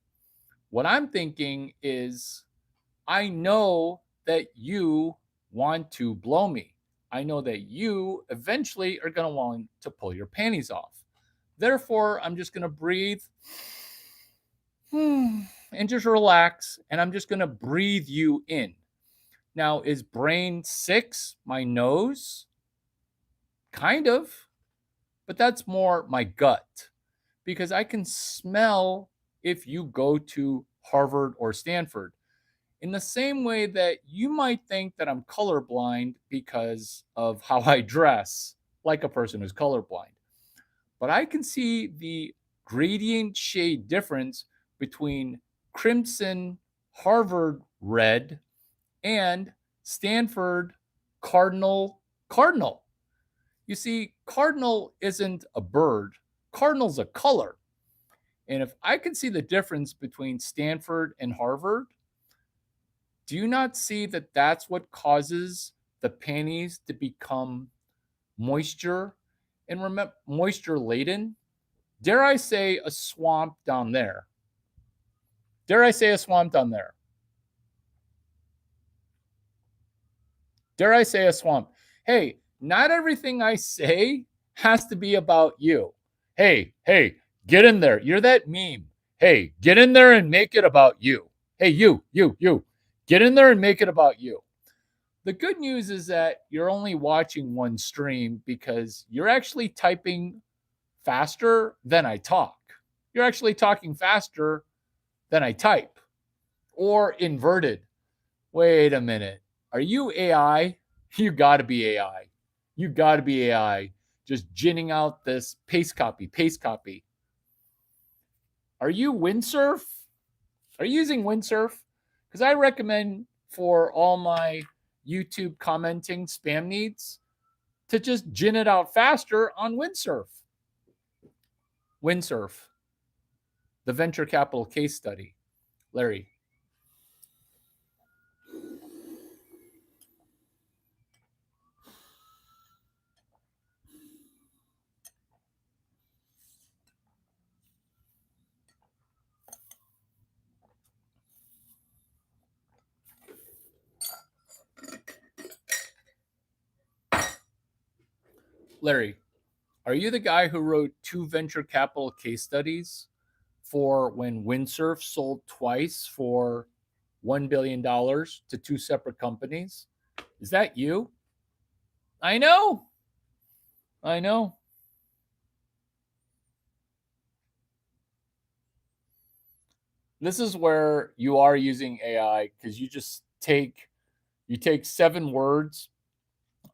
Speaker 1: What I'm thinking is, I know that you want to blow me. I know that you eventually are going to want to pull your panties off. Therefore, I'm just going to breathe and just relax, and I'm just going to breathe you in. Now, is brain 6 my nose? Kind of, but that's more my gut because I can smell if you go to Harvard or Stanford. In the same way that you might think that I'm colorblind because of how I dress, like a person who's colorblind. But I can see the gradient shade difference between crimson Harvard red and Stanford cardinal. You see, cardinal isn't a bird, cardinal's a color. And if I can see the difference between Stanford and Harvard, do you not see that that's what causes the panties to become moisture and remember moisture laden? Dare I say a swamp down there? Dare I say a swamp down there? Dare I say a swamp? Hey, not everything I say has to be about you. Hey, get in there. You're that meme. Hey, get in there and make it about you. Hey, you. Get in there and make it about you. The good news is that you're only watching one stream because you're actually typing faster than I talk. You're actually talking faster than I type. Or inverted. Wait a minute. Are you AI? You got to be AI. You got to be AI. Just ginning out this paste copy. Are you Windsurf? Are you using Windsurf? Because I recommend for all my YouTube commenting spam needs to just gin it out faster on Windsurf. Windsurf, the venture capital case study. Larry. Larry, are you the guy who wrote 2 venture capital case studies for when Windsurf sold twice for $1 billion to 2 separate companies? Is that you? I know. I know. This is where you are using AI because you just take 7 words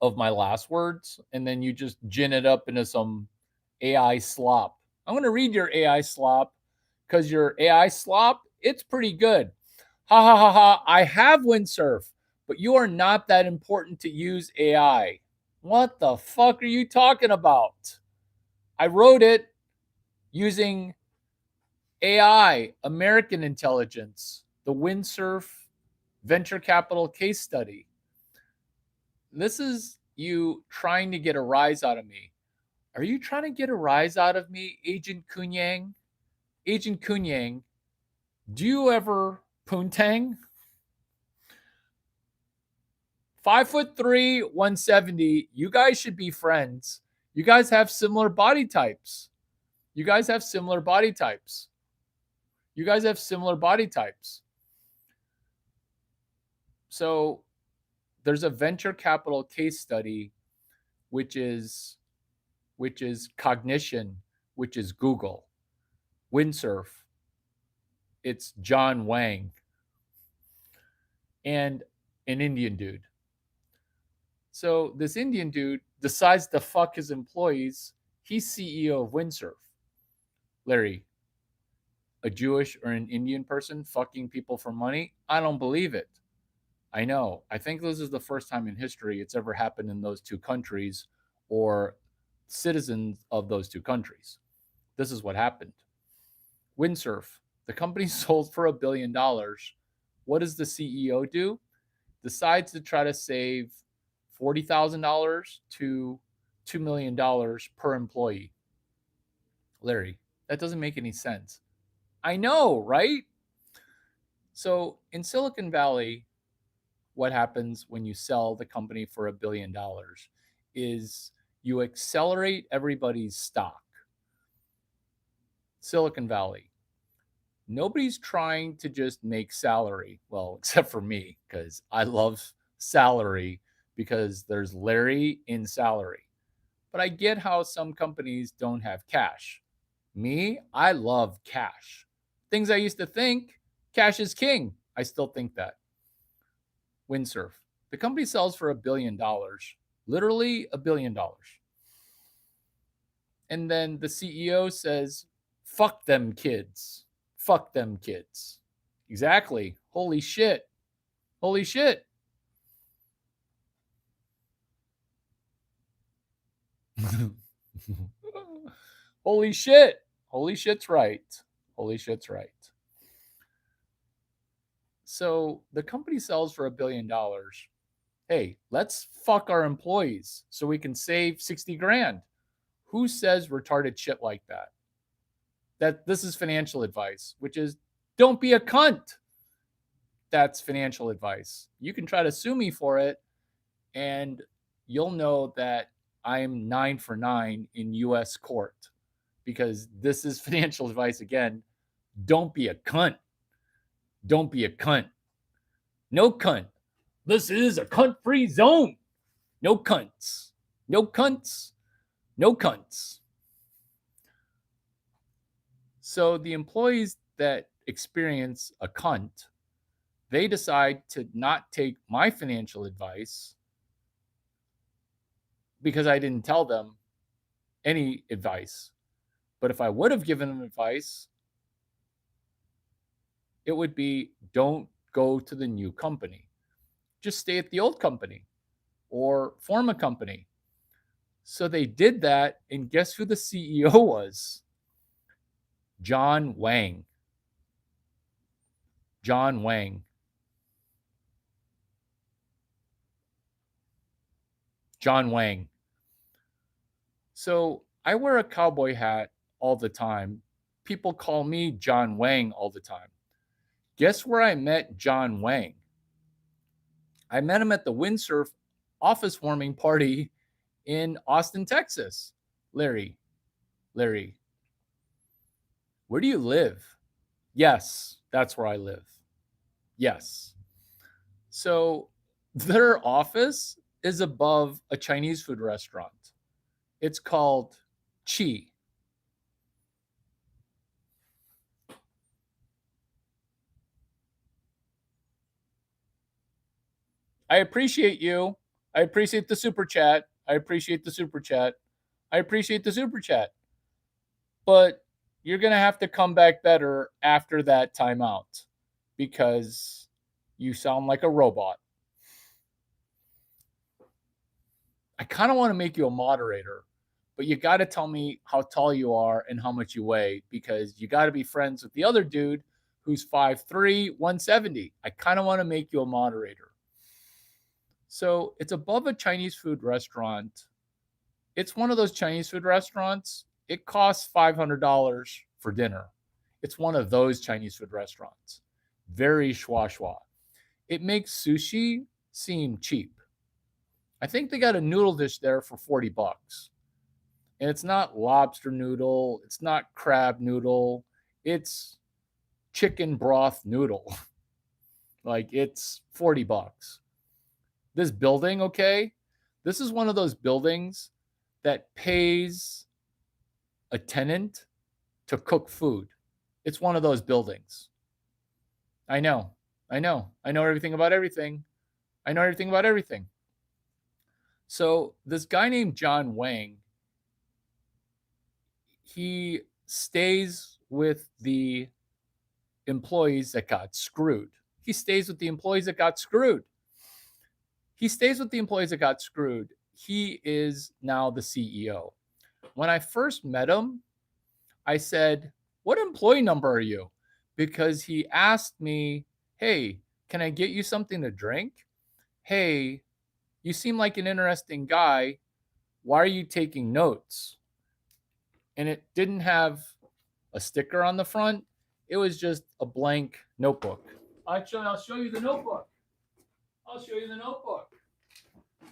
Speaker 1: of my last words and then you just gin it up into some AI slop. I'm going to read your AI slop because your AI slop, it's pretty good. Ha ha ha ha. I have Windsurf, but you are not that important to use AI. What the fuck are you talking about? I wrote it using AI, American Intelligence, the Windsurf venture capital case study. This is you trying to get a rise out of me. Are you trying to get a rise out of me, Agent Kunyang? Agent Kunyang, do you ever poontang? 5'3", 170. You guys should be friends. You guys have similar body types. You guys have similar body types. You guys have similar body types. So there's a venture capital case study, which is Cognition, which is Google. Windsurf, it's John Wang, and an Indian dude. So this Indian dude decides to fuck his employees. He's CEO of Windsurf. Larry, a Jewish or an Indian person fucking people for money? I don't believe it. I know. I think this is the first time in history it's ever happened in those 2 countries or citizens of those 2 countries. This is what happened. Windsurf, the company sold for $1 billion. What does the CEO do? Decides to try to save $40,000 to $2 million per employee. Larry, that doesn't make any sense. I know, right? So in Silicon Valley, what happens when you sell the company for $1 billion is you accelerate everybody's stock. Silicon Valley. Nobody's trying to just make salary. Well, except for me, because I love salary because there's Larry in salary. But I get how some companies don't have cash. Me, I love cash. Things I used to think, cash is king. I still think that. Windsurf. The company sells for $1 billion, literally $1 billion. And then the CEO says, fuck them kids. Fuck them kids. Exactly. Holy shit. Holy shit. Holy shit. Holy shit's right. Holy shit's right. So the company sells for $1 billion. Hey, let's fuck our employees so we can save 60 grand. Who says retarded shit like that? That this is financial advice, which is don't be a cunt. That's financial advice. You can try to sue me for it, and you'll know that I'm 9 for 9 in US court because this is financial advice again. Don't be a cunt. Don't be a cunt. No cunt. This is a cunt-free zone. No cunts. No cunts. No cunts. So the employees that experience a cunt, they decide to not take my financial advice because I didn't tell them any advice. But if I would have given them advice, it would be don't go to the new company. just stay at the old company or form a company. So they did that, and guess who the CEO was? John Wang. John Wang. John Wang. So I wear a cowboy hat all the time. People call me John Wang all the time. Guess where I met John Wang? I met him at the Windsurf office warming party in Austin, Texas. Larry, where do you live? Yes, that's where I live. Yes. So their office is above a Chinese food restaurant. It's called Chi. I appreciate you. I appreciate the super chat. I appreciate the super chat. I appreciate the super chat. But you're going to have to come back better after that timeout because you sound like a robot. I kind of want to make you a moderator, but you got to tell me how tall you are and how much you weigh because you got to be friends with the other dude who's 5'3", 170. I kind of want to make you a moderator. So it's above a Chinese food restaurant. It's one of those Chinese food restaurants. It costs $500 for dinner. It's one of those Chinese food restaurants. Very schwa schwa. It makes sushi seem cheap. I think they got a noodle dish there for $40. And it's not lobster noodle. It's not crab noodle. It's chicken broth noodle. Like it's $40. This building, okay? This is one of those buildings that pays a tenant to cook food. It's one of those buildings. I know everything about everything. I know everything about everything. So this guy named John Wang, he stays with the employees that got screwed. He stays with the employees that got screwed. He stays with the employees that got screwed. He is now the CEO. When I first met him, I said, "What employee number are you?" Because he asked me, "Hey, can I get you something to drink? Hey, you seem like an interesting guy. Why are you taking notes?" And it didn't have a sticker on the front. It was just a blank notebook. Actually, I'll show you the notebook.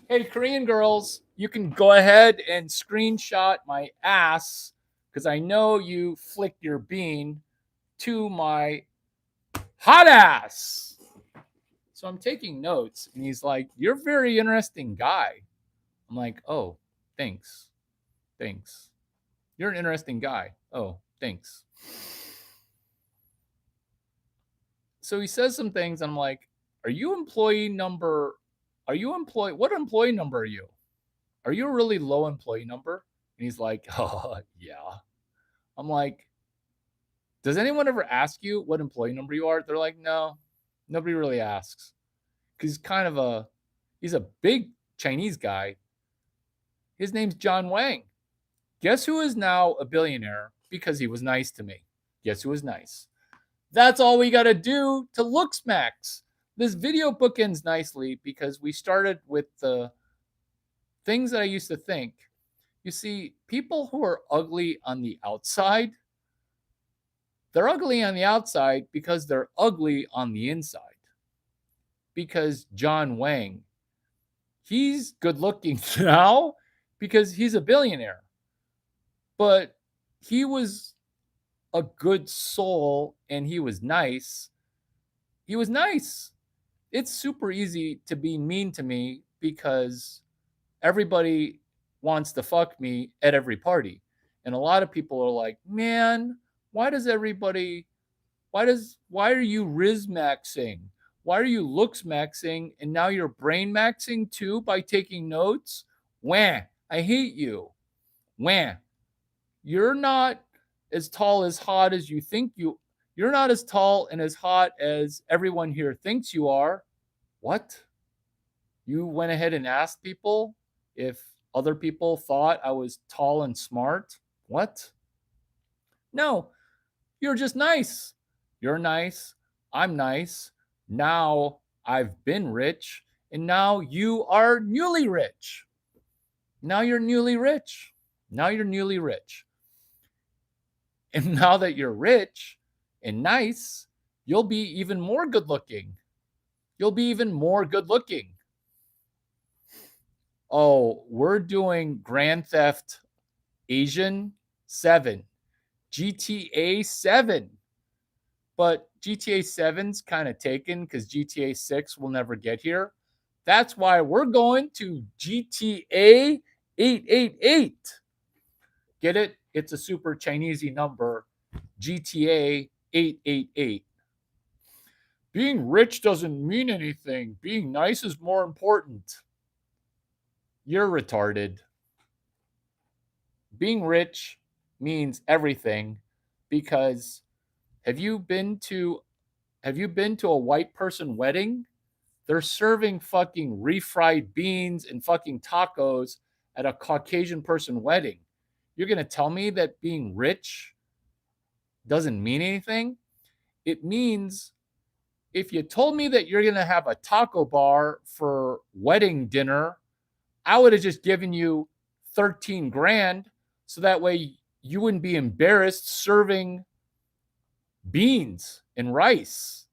Speaker 1: Hey, Korean girls, you can go ahead and screenshot my ass because I know you flicked your bean to my hot ass. So I'm taking notes, and he's like, "You're a very interesting guy." I'm like, "Oh, thanks. You're an interesting guy. Oh, thanks." So he says some things, and I'm like, what employee number are you? Are you a really low employee number? And he's like, "Oh, yeah." I'm like, "Does anyone ever ask you what employee number you are?" They're like, "No, nobody really asks." Because he's a big Chinese guy. His name's John Wang. Guess who is now a billionaire because he was nice to me? Guess who was nice? That's all we got to do to Looksmax. This video bookends nicely because we started with the things that I used to think. You see, people who are ugly on the outside, they're ugly on the outside because they're ugly on the inside. Because John Wang, he's good looking now because he's a billionaire. But he was a good soul and he was nice. It's super easy to be mean to me because everybody wants to fuck me at every party. And a lot of people are like, "Man, why are you Riz maxing? Why are you looks maxing? And now you're brain maxing too by taking notes? Wah, I hate you. Wah. You're not as tall as hot as you think you're not as tall and as hot as everyone here thinks you are." What? You went ahead and asked people if other people thought I was tall and smart. What? No, you're just nice. You're nice. I'm nice. Now I've been rich, and now you are newly rich. Now you're newly rich. Now you're newly rich. And now that you're rich and nice, you'll be even more good looking. You'll be even more good looking. Oh, we're doing Grand Theft Asian 7, GTA 7. But GTA 7's kind of taken because GTA 6 will never get here. That's why we're going to GTA 888. Get it? It's a super Chinesey number. GTA 888. Being rich doesn't mean anything. Being nice is more important. You're retarded. Being rich means everything because have you been to a white person wedding? They're serving fucking refried beans and fucking tacos at a Caucasian person wedding. You're going to tell me that being rich doesn't mean anything? It means if you told me that you're going to have a taco bar for wedding dinner, I would have just given you 13 grand so that way you wouldn't be embarrassed serving beans and rice.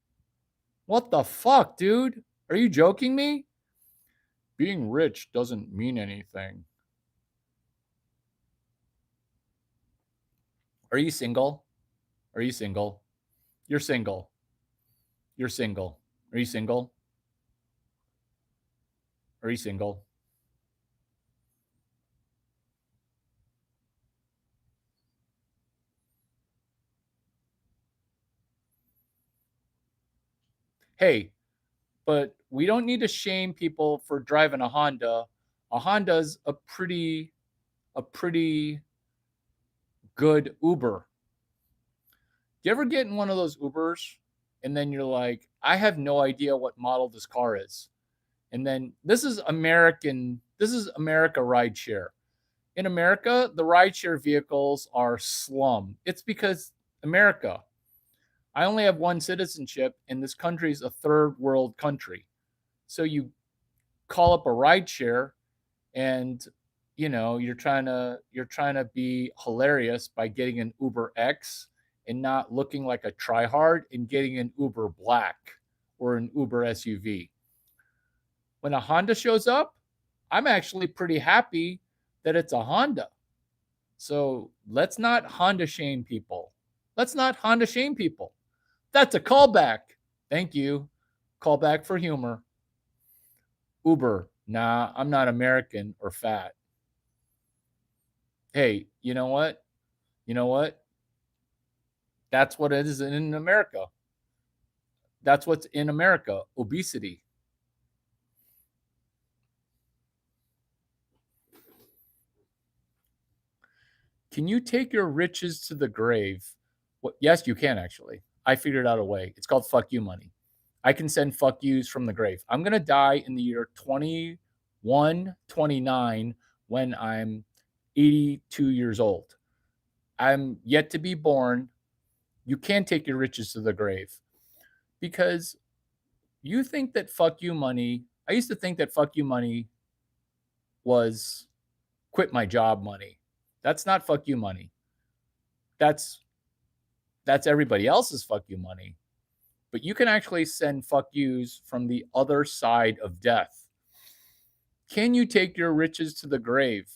Speaker 1: What the fuck, dude? Are you joking me? Being rich doesn't mean anything. Are you single? Are you single? You're single. You're single. Are you single? Are you single? Hey, but we don't need to shame people for driving a Honda. A Honda's a pretty good Uber. You ever get in one of those Ubers and then you're like, I have no idea what model this car is. And then this is America rideshare. In America, the rideshare vehicles are slum. It's because America. I only have one citizenship, and this country is a third world country. So you call up a rideshare, and you're trying to be hilarious by getting an Uber X and not looking like a tryhard and getting an Uber Black or an Uber SUV. When a Honda shows up, I'm actually pretty happy that it's a Honda. So let's not Honda shame people. Let's not Honda shame people. That's a callback. Thank you. Callback for humor. Uber. Nah, I'm not American or fat. Hey, you know what? You know what? That's what it is in America. That's what's in America, obesity. Can you take your riches to the grave? Well, yes, you can actually. I figured out a way. It's called fuck you money. I can send fuck yous from the grave. I'm going to die in the year 2129 when I'm 82 years old. I'm yet to be born. You can take your riches to the grave because you think that fuck you money. I used to think that fuck you money was quit my job money. That's not fuck you money. That's everybody else's fuck you money. But you can actually send fuck yous from the other side of death. Can you take your riches to the grave?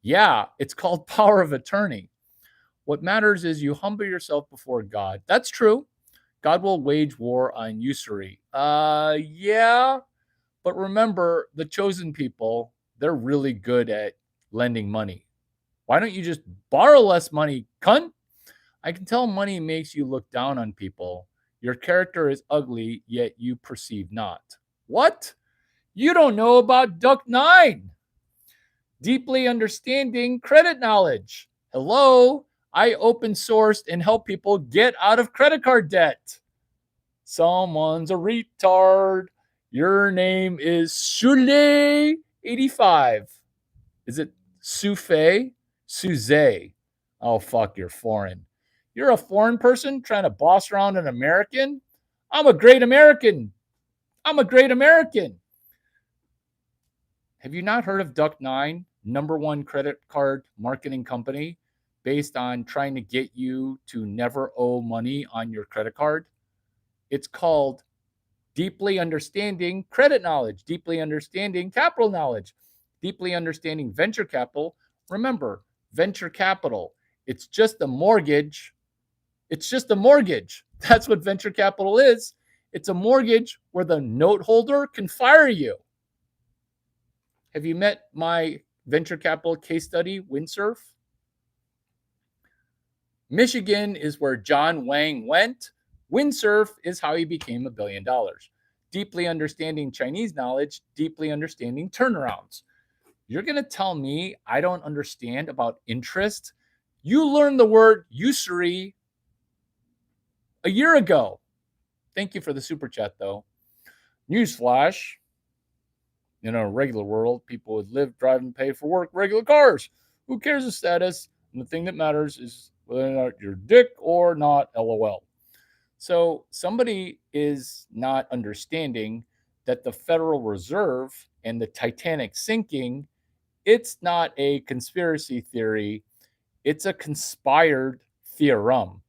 Speaker 1: Yeah, it's called power of attorney. What matters is you humble yourself before God. That's true. God will wage war on usury. Yeah. But remember, the chosen people, they're really good at lending money. Why don't you just borrow less money, cunt? I can tell money makes you look down on people. Your character is ugly, yet you perceive not. What? You don't know about Duck 9. Deeply understanding credit knowledge. Hello? I open sourced and help people get out of credit card debt. Someone's a retard. Your name is Shule85. Is it Sufei? Suze? Oh, fuck, you're foreign. You're a foreign person trying to boss around an American? I'm a great American. I'm a great American. Have you not heard of Duck9, number one credit card marketing company based on trying to get you to never owe money on your credit card? It's called Deeply Understanding Credit Knowledge, Deeply Understanding Capital Knowledge, Deeply Understanding Venture Capital. Remember, venture capital, it's just a mortgage. It's just a mortgage. That's what venture capital is. It's a mortgage where the note holder can fire you. Have you met my venture capital case study, Windsurf? Michigan is where John Wang went. Windsurf is how he became $1 billion. Deeply understanding Chinese knowledge, deeply understanding turnarounds. You're going to tell me I don't understand about interest? You learned the word usury a year ago. Thank you for the super chat, though. Newsflash. In a regular world, people would live, drive, and pay for work regular cars. Who cares the status? And the thing that matters is whether or not you're dick or not, LOL. So somebody is not understanding that the Federal Reserve and the Titanic sinking, it's not a conspiracy theory. It's a conspired theorem,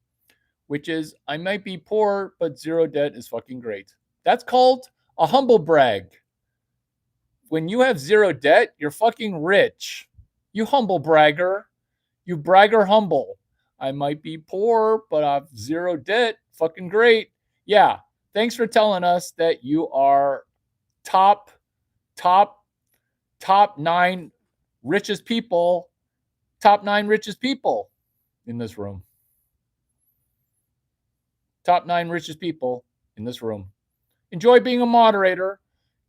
Speaker 1: which is I might be poor, but zero debt is fucking great. That's called a humble brag. When you have zero debt, you're fucking rich. You humble bragger. You bragger humble. I might be poor, but I have zero debt. Fucking great. Yeah. Thanks for telling us that you are top 9 richest people, top 9 richest people in this room. Top 9 richest people in this room. Enjoy being a moderator.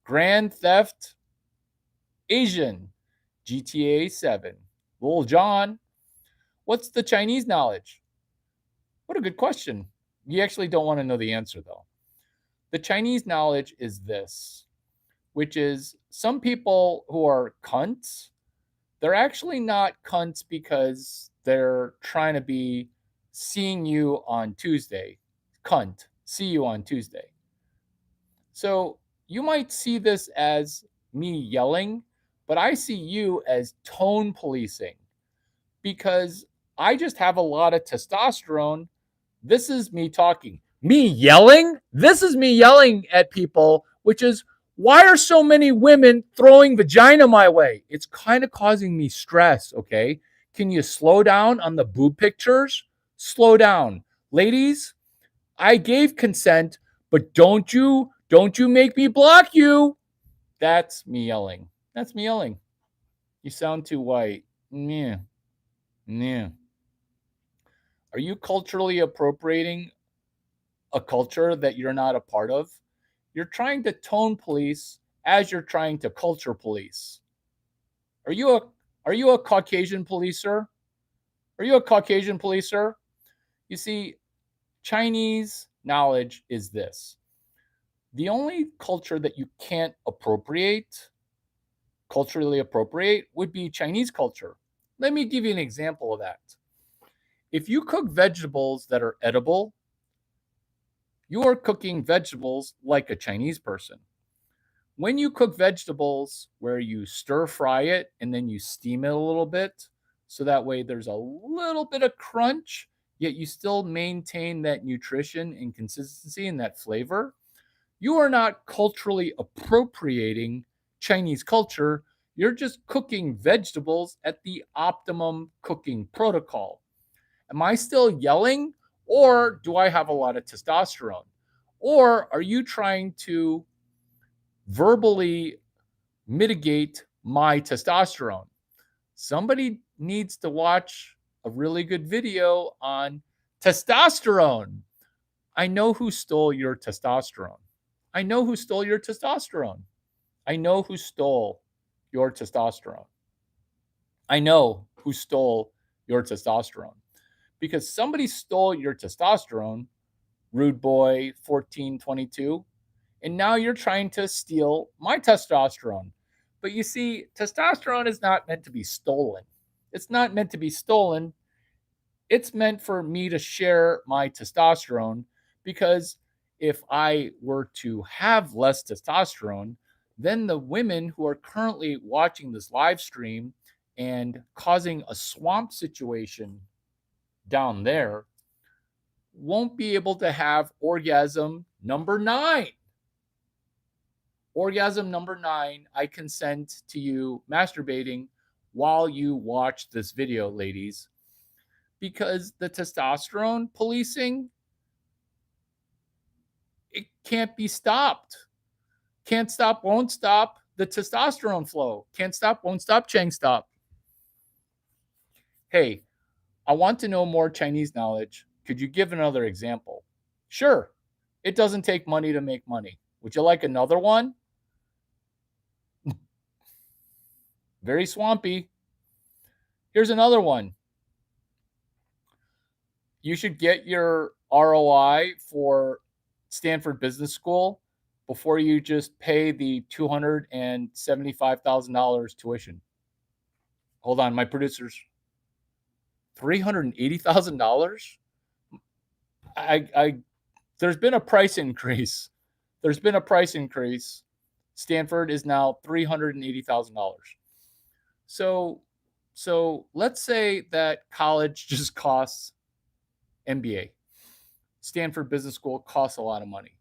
Speaker 1: Grand Theft Asian, GTA 7. Lil John, what's the Chinese knowledge? What a good question. You actually don't want to know the answer, though. The Chinese knowledge is this, which is some people who are cunts, they're actually not cunts because they're trying to be seeing you on Tuesday. Cunt, see you on Tuesday. So you might see this as me yelling, but I see you as tone policing because I just have a lot of testosterone. This is me talking. Me yelling? This is me yelling at people, which is why are so many women throwing vagina my way? It's kind of causing me stress, okay? Can you slow down on the boob pictures? Slow down. Ladies, I gave consent, but don't you make me block you. That's me yelling. That's me yelling. You sound too white. Yeah. Yeah. Are you culturally appropriating a culture that you're not a part of? You're trying to tone police as you're trying to culture police. Are you a Caucasian policer? Are you a Caucasian policer? You see, Chinese knowledge is this. The only culture that you can't culturally appropriate, would be Chinese culture. Let me give you an example of that. If you cook vegetables that are edible, you are cooking vegetables like a Chinese person. When you cook vegetables where you stir fry it and then you steam it a little bit, so that way there's a little bit of crunch, yet you still maintain that nutrition and consistency and that flavor, you are not culturally appropriating Chinese culture. You're just cooking vegetables at the optimum cooking protocol. Am I still yelling, or do I have a lot of testosterone? Or are you trying to verbally mitigate my testosterone? Somebody needs to watch a really good video on testosterone. I know who stole your testosterone. I know who stole your testosterone. I know who stole your testosterone. I know who stole your testosterone. Because somebody stole your testosterone, Rude Boy 1422, And now you're trying to steal my testosterone. But you see, testosterone is not meant to be stolen. It's not meant to be stolen. It's meant for me to share my testosterone, because if I were to have less testosterone, then the women who are currently watching this live stream and causing a swamp situation down there won't be able to have orgasm number 9. Orgasm number 9, I consent to you masturbating while you watch this video, ladies, because the testosterone policing, it can't be stopped. Can't stop, won't stop the testosterone flow. Can't stop, won't stop, Chang stop. Hey, I want to know more Chinese knowledge. Could you give another example? Sure. It doesn't take money to make money. Would you like another one? Very swampy. Here's another one. You should get your ROI for Stanford Business School before you just pay the $275,000 tuition. Hold on, my producers. $380,000? There's been a price increase. Stanford is now $380,000. So let's say that college just costs MBA. Stanford Business School costs a lot of money.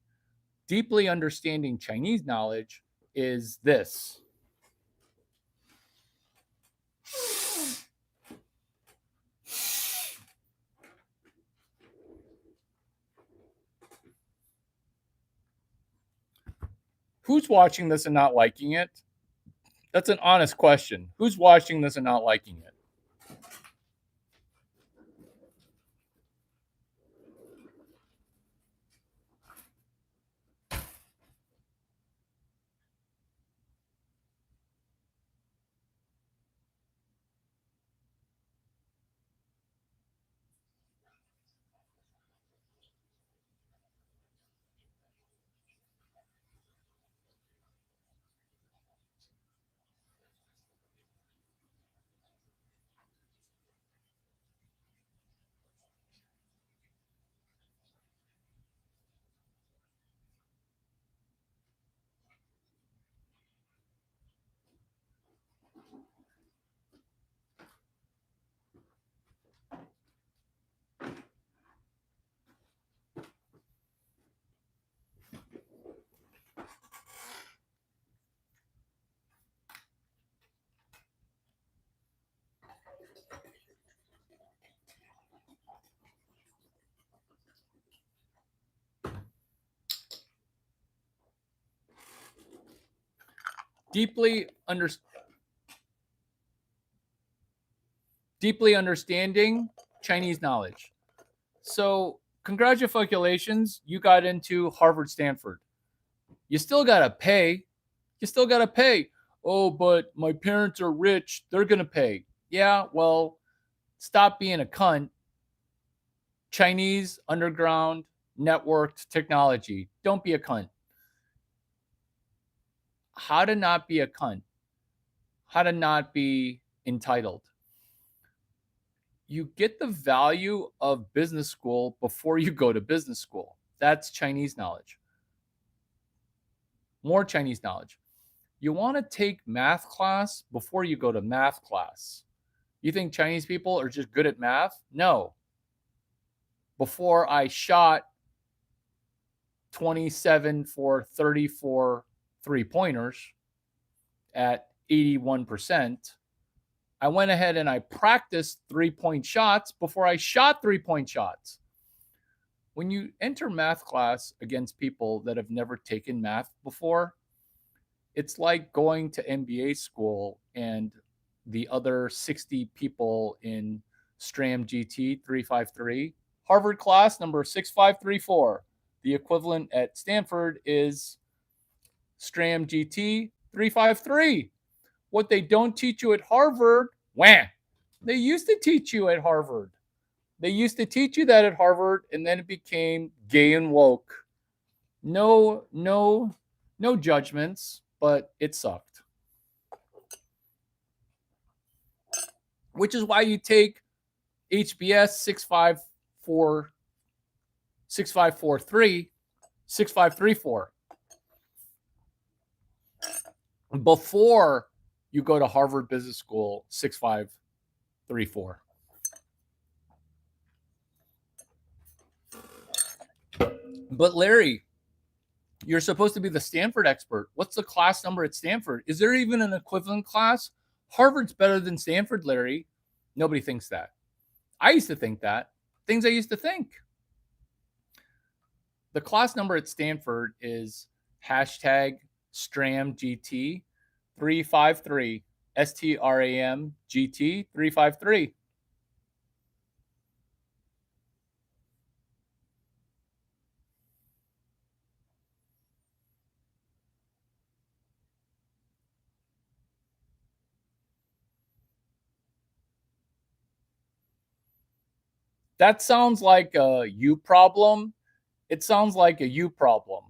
Speaker 1: Deeply understanding Chinese knowledge is this. Who's watching this and not liking it? That's an honest question. Who's watching this and not liking it? Deeply understanding Chinese knowledge. So, congratulations, you got into Harvard, Stanford. You still got to pay. Oh, but my parents are rich. They're going to pay. Yeah, well, stop being a cunt. Chinese underground networked technology. Don't be a cunt. How to not be a cunt. How to not be entitled. You get the value of business school before you go to business school. That's Chinese knowledge. More Chinese knowledge. You want to take math class before you go to math class. You think Chinese people are just good at math? No. Before I shot 27 for 34 three-pointers at 81%, I went ahead and I practiced three-point shots before I shot three-point shots. When you enter math class against people that have never taken math before, it's like going to MBA school and the other 60 people in STRAM GT 353, Harvard class number 6534. The equivalent at Stanford is STRAM GT 353. What they don't teach you at Harvard, they used to teach you at Harvard. They used to teach you that at Harvard, and then it became gay and woke. No judgments, but it sucked. Which is why you take HBS 6543, 6534 before you go to Harvard Business School 6534. But Larry, you're supposed to be the Stanford expert. What's the class number at Stanford? Is there even an equivalent class? Harvard's better than Stanford, Larry. Nobody thinks that. I used to think that. Things I used to think. The class number at Stanford is hashtag StramGT 353. STRAMGT 353. That sounds like a you problem. It sounds like a you problem.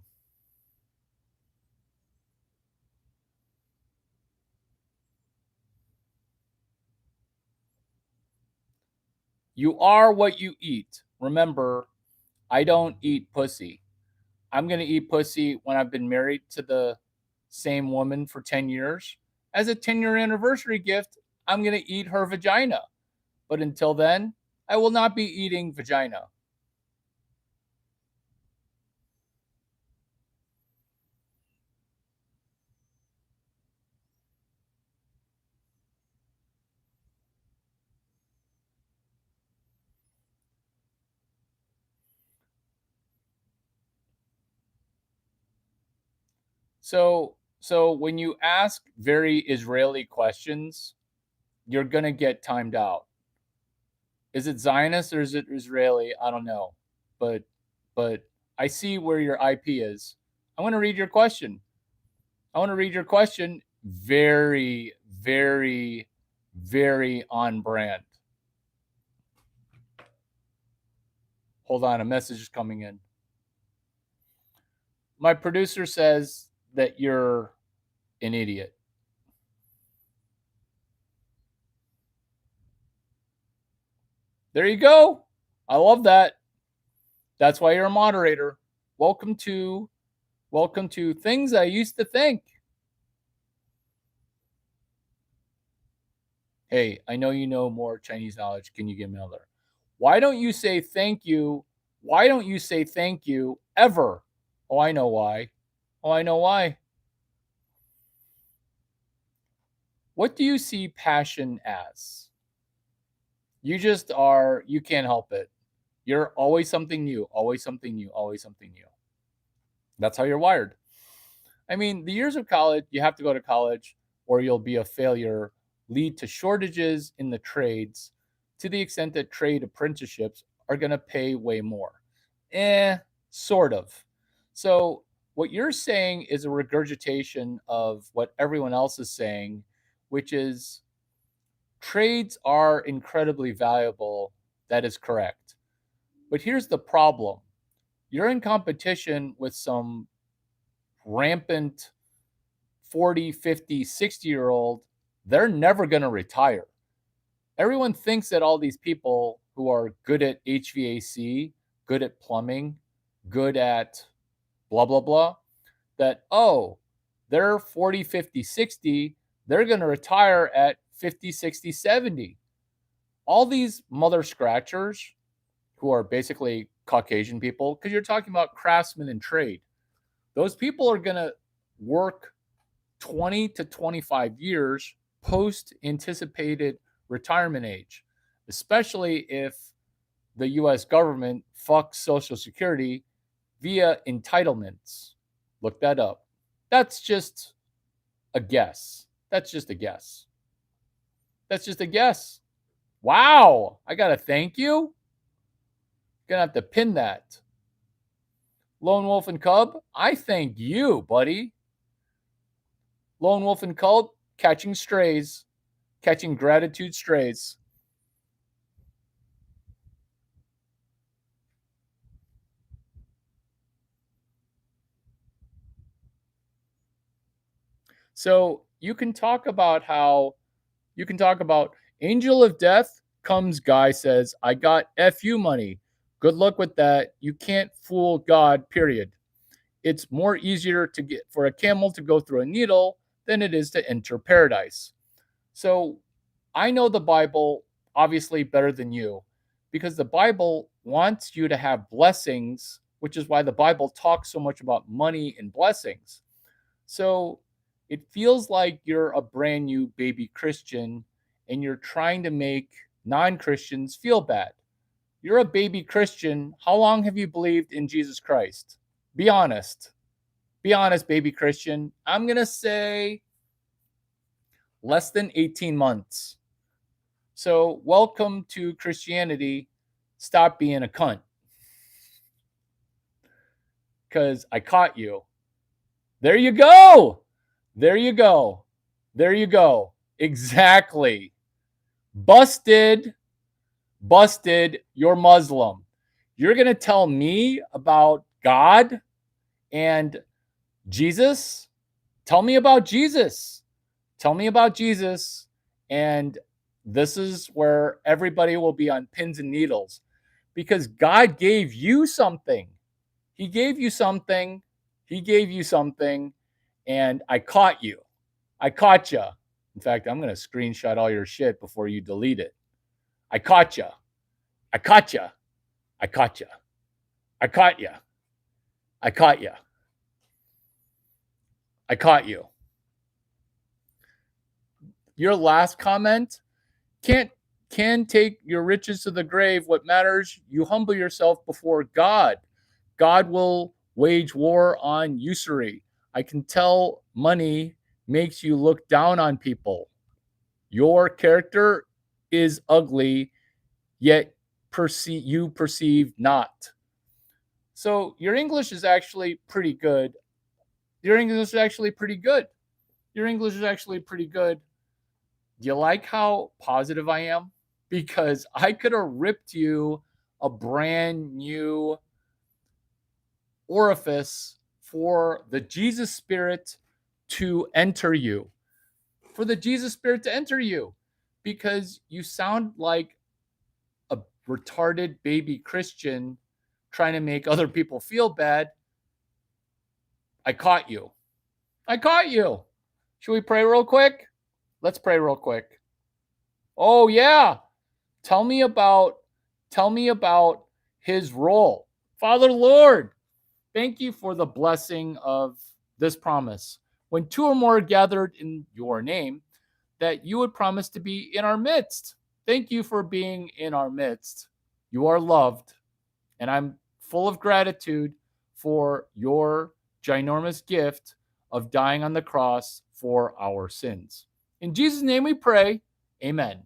Speaker 1: You are what you eat. Remember, I don't eat pussy. I'm going to eat pussy when I've been married to the same woman for 10 years. As a 10-year anniversary gift, I'm going to eat her vagina. But until then, I will not be eating vagina. So when you ask very Israeli questions, you're going to get timed out. Is it Zionist or is it Israeli? I don't know. But I see where your IP is. I want to read your question. Very, very, very on brand. Hold on, a message is coming in. My producer says that you're an idiot. There you go. I love that. That's why you're a moderator. Welcome to Things I Used to Think. Hey, I know you know more Chinese knowledge. Can you give me another? Why don't you say thank you? Why don't you say thank you ever? Oh, I know why. What do you see passion as? You just are, you can't help it. You're always something new, always something new, always something new. That's how you're wired. I mean, the years of college, you have to go to college or you'll be a failure, lead to shortages in the trades to the extent that trade apprenticeships are going to pay way more. Sort of. So, what you're saying is a regurgitation of what everyone else is saying, which is trades are incredibly valuable. That is correct. But here's the problem you're in competition with some rampant 40, 50, 60-year-old. They're never going to retire. Everyone thinks that all these people who are good at HVAC, good at plumbing, good at blah, blah, blah, that, oh, they're 40, 50, 60, they're going to retire at 50, 60, 70. All these mother scratchers who are basically Caucasian people, because you're talking about craftsmen and trade, those people are going to work 20 to 25 years post anticipated retirement age, especially if the US government fucks Social Security via entitlements. Look that up. That's just a guess. Wow. I got to thank you. Gonna have to pin that. Lone Wolf and Cub, I thank you, buddy. Lone Wolf and Cub, catching strays, catching gratitude strays. So you can talk about angel of death comes, guy says, I got FU money. Good luck with that. You can't fool God, period. It's more easier to get for a camel to go through a needle than it is to enter paradise. So I know the Bible obviously better than you because the Bible wants you to have blessings, which is why the Bible talks so much about money and blessings. So it feels like you're a brand new baby Christian and you're trying to make non Christians feel bad. You're a baby Christian. How long have you believed in Jesus Christ? Be honest. Be honest, baby Christian. I'm going to say less than 18 months. So, welcome to Christianity. Stop being a cunt. Because I caught you. There you go. There you go. There you go. Exactly. Busted. Busted. You're Muslim. You're going to tell me about God and Jesus? Tell me about Jesus. Tell me about Jesus. And this is where everybody will be on pins and needles because God gave you something. He gave you something. He gave you something. And I caught you. I caught you. In fact, I'm going to screenshot all your shit before you delete it. I caught you. I caught you. I caught you. I caught you. I caught you. I caught you. Your last comment can take your riches to the grave. What matters, you humble yourself before God. God will wage war on usury. I can tell money makes you look down on people. Your character is ugly, yet you perceive not. So your English is actually pretty good. Your English is actually pretty good. Your English is actually pretty good. Do you like how positive I am? Because I could have ripped you a brand new orifice for the Jesus Spirit to enter you. For the Jesus Spirit to enter you. Because you sound like a retarded baby Christian trying to make other people feel bad. I caught you. I caught you. Should we pray real quick? Let's pray real quick. Oh yeah. Tell me about his role. Father Lord, thank you for the blessing of this promise. When two or more are gathered in your name, that you would promise to be in our midst. Thank you for being in our midst. You are loved, and I'm full of gratitude for your ginormous gift of dying on the cross for our sins. In Jesus' name we pray. Amen.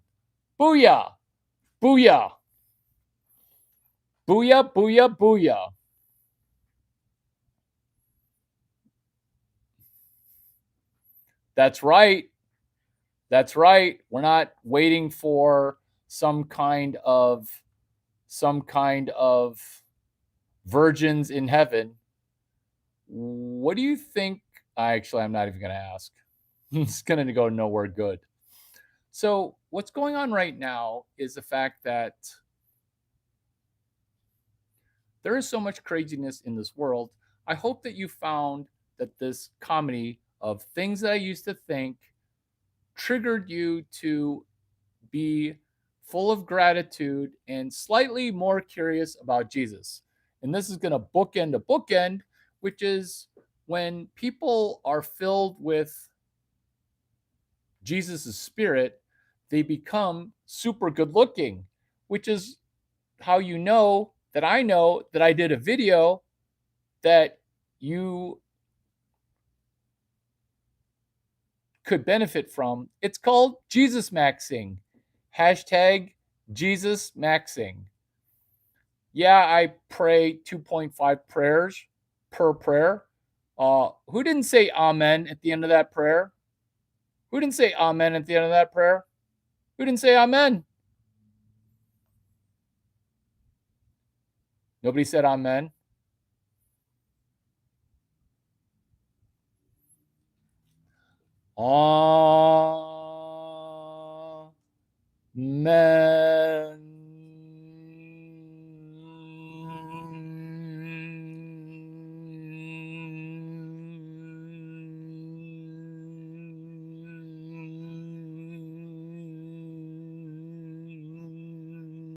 Speaker 1: Booyah! Booyah! Booyah, booyah, booyah. That's right. That's right. We're not waiting for some kind of virgins in heaven. What do you think? Actually, I'm not even going to ask. It's going to go nowhere good. So, what's going on right now is the fact that there is so much craziness in this world. I hope that you found that this comedy of things that I used to think triggered you to be full of gratitude and slightly more curious about Jesus. And this is going to bookend a bookend, which is when people are filled with Jesus' spirit, they become super good looking, which is how you know that I did a video that you could benefit from. It's called Jesus Maxing. Hashtag Jesus Maxing. Yeah, I pray 2.5 prayers per prayer. Who didn't say amen at the end of that prayer? Who didn't say amen at the end of that prayer? Who didn't say amen? Nobody said amen.
Speaker 2: Amen.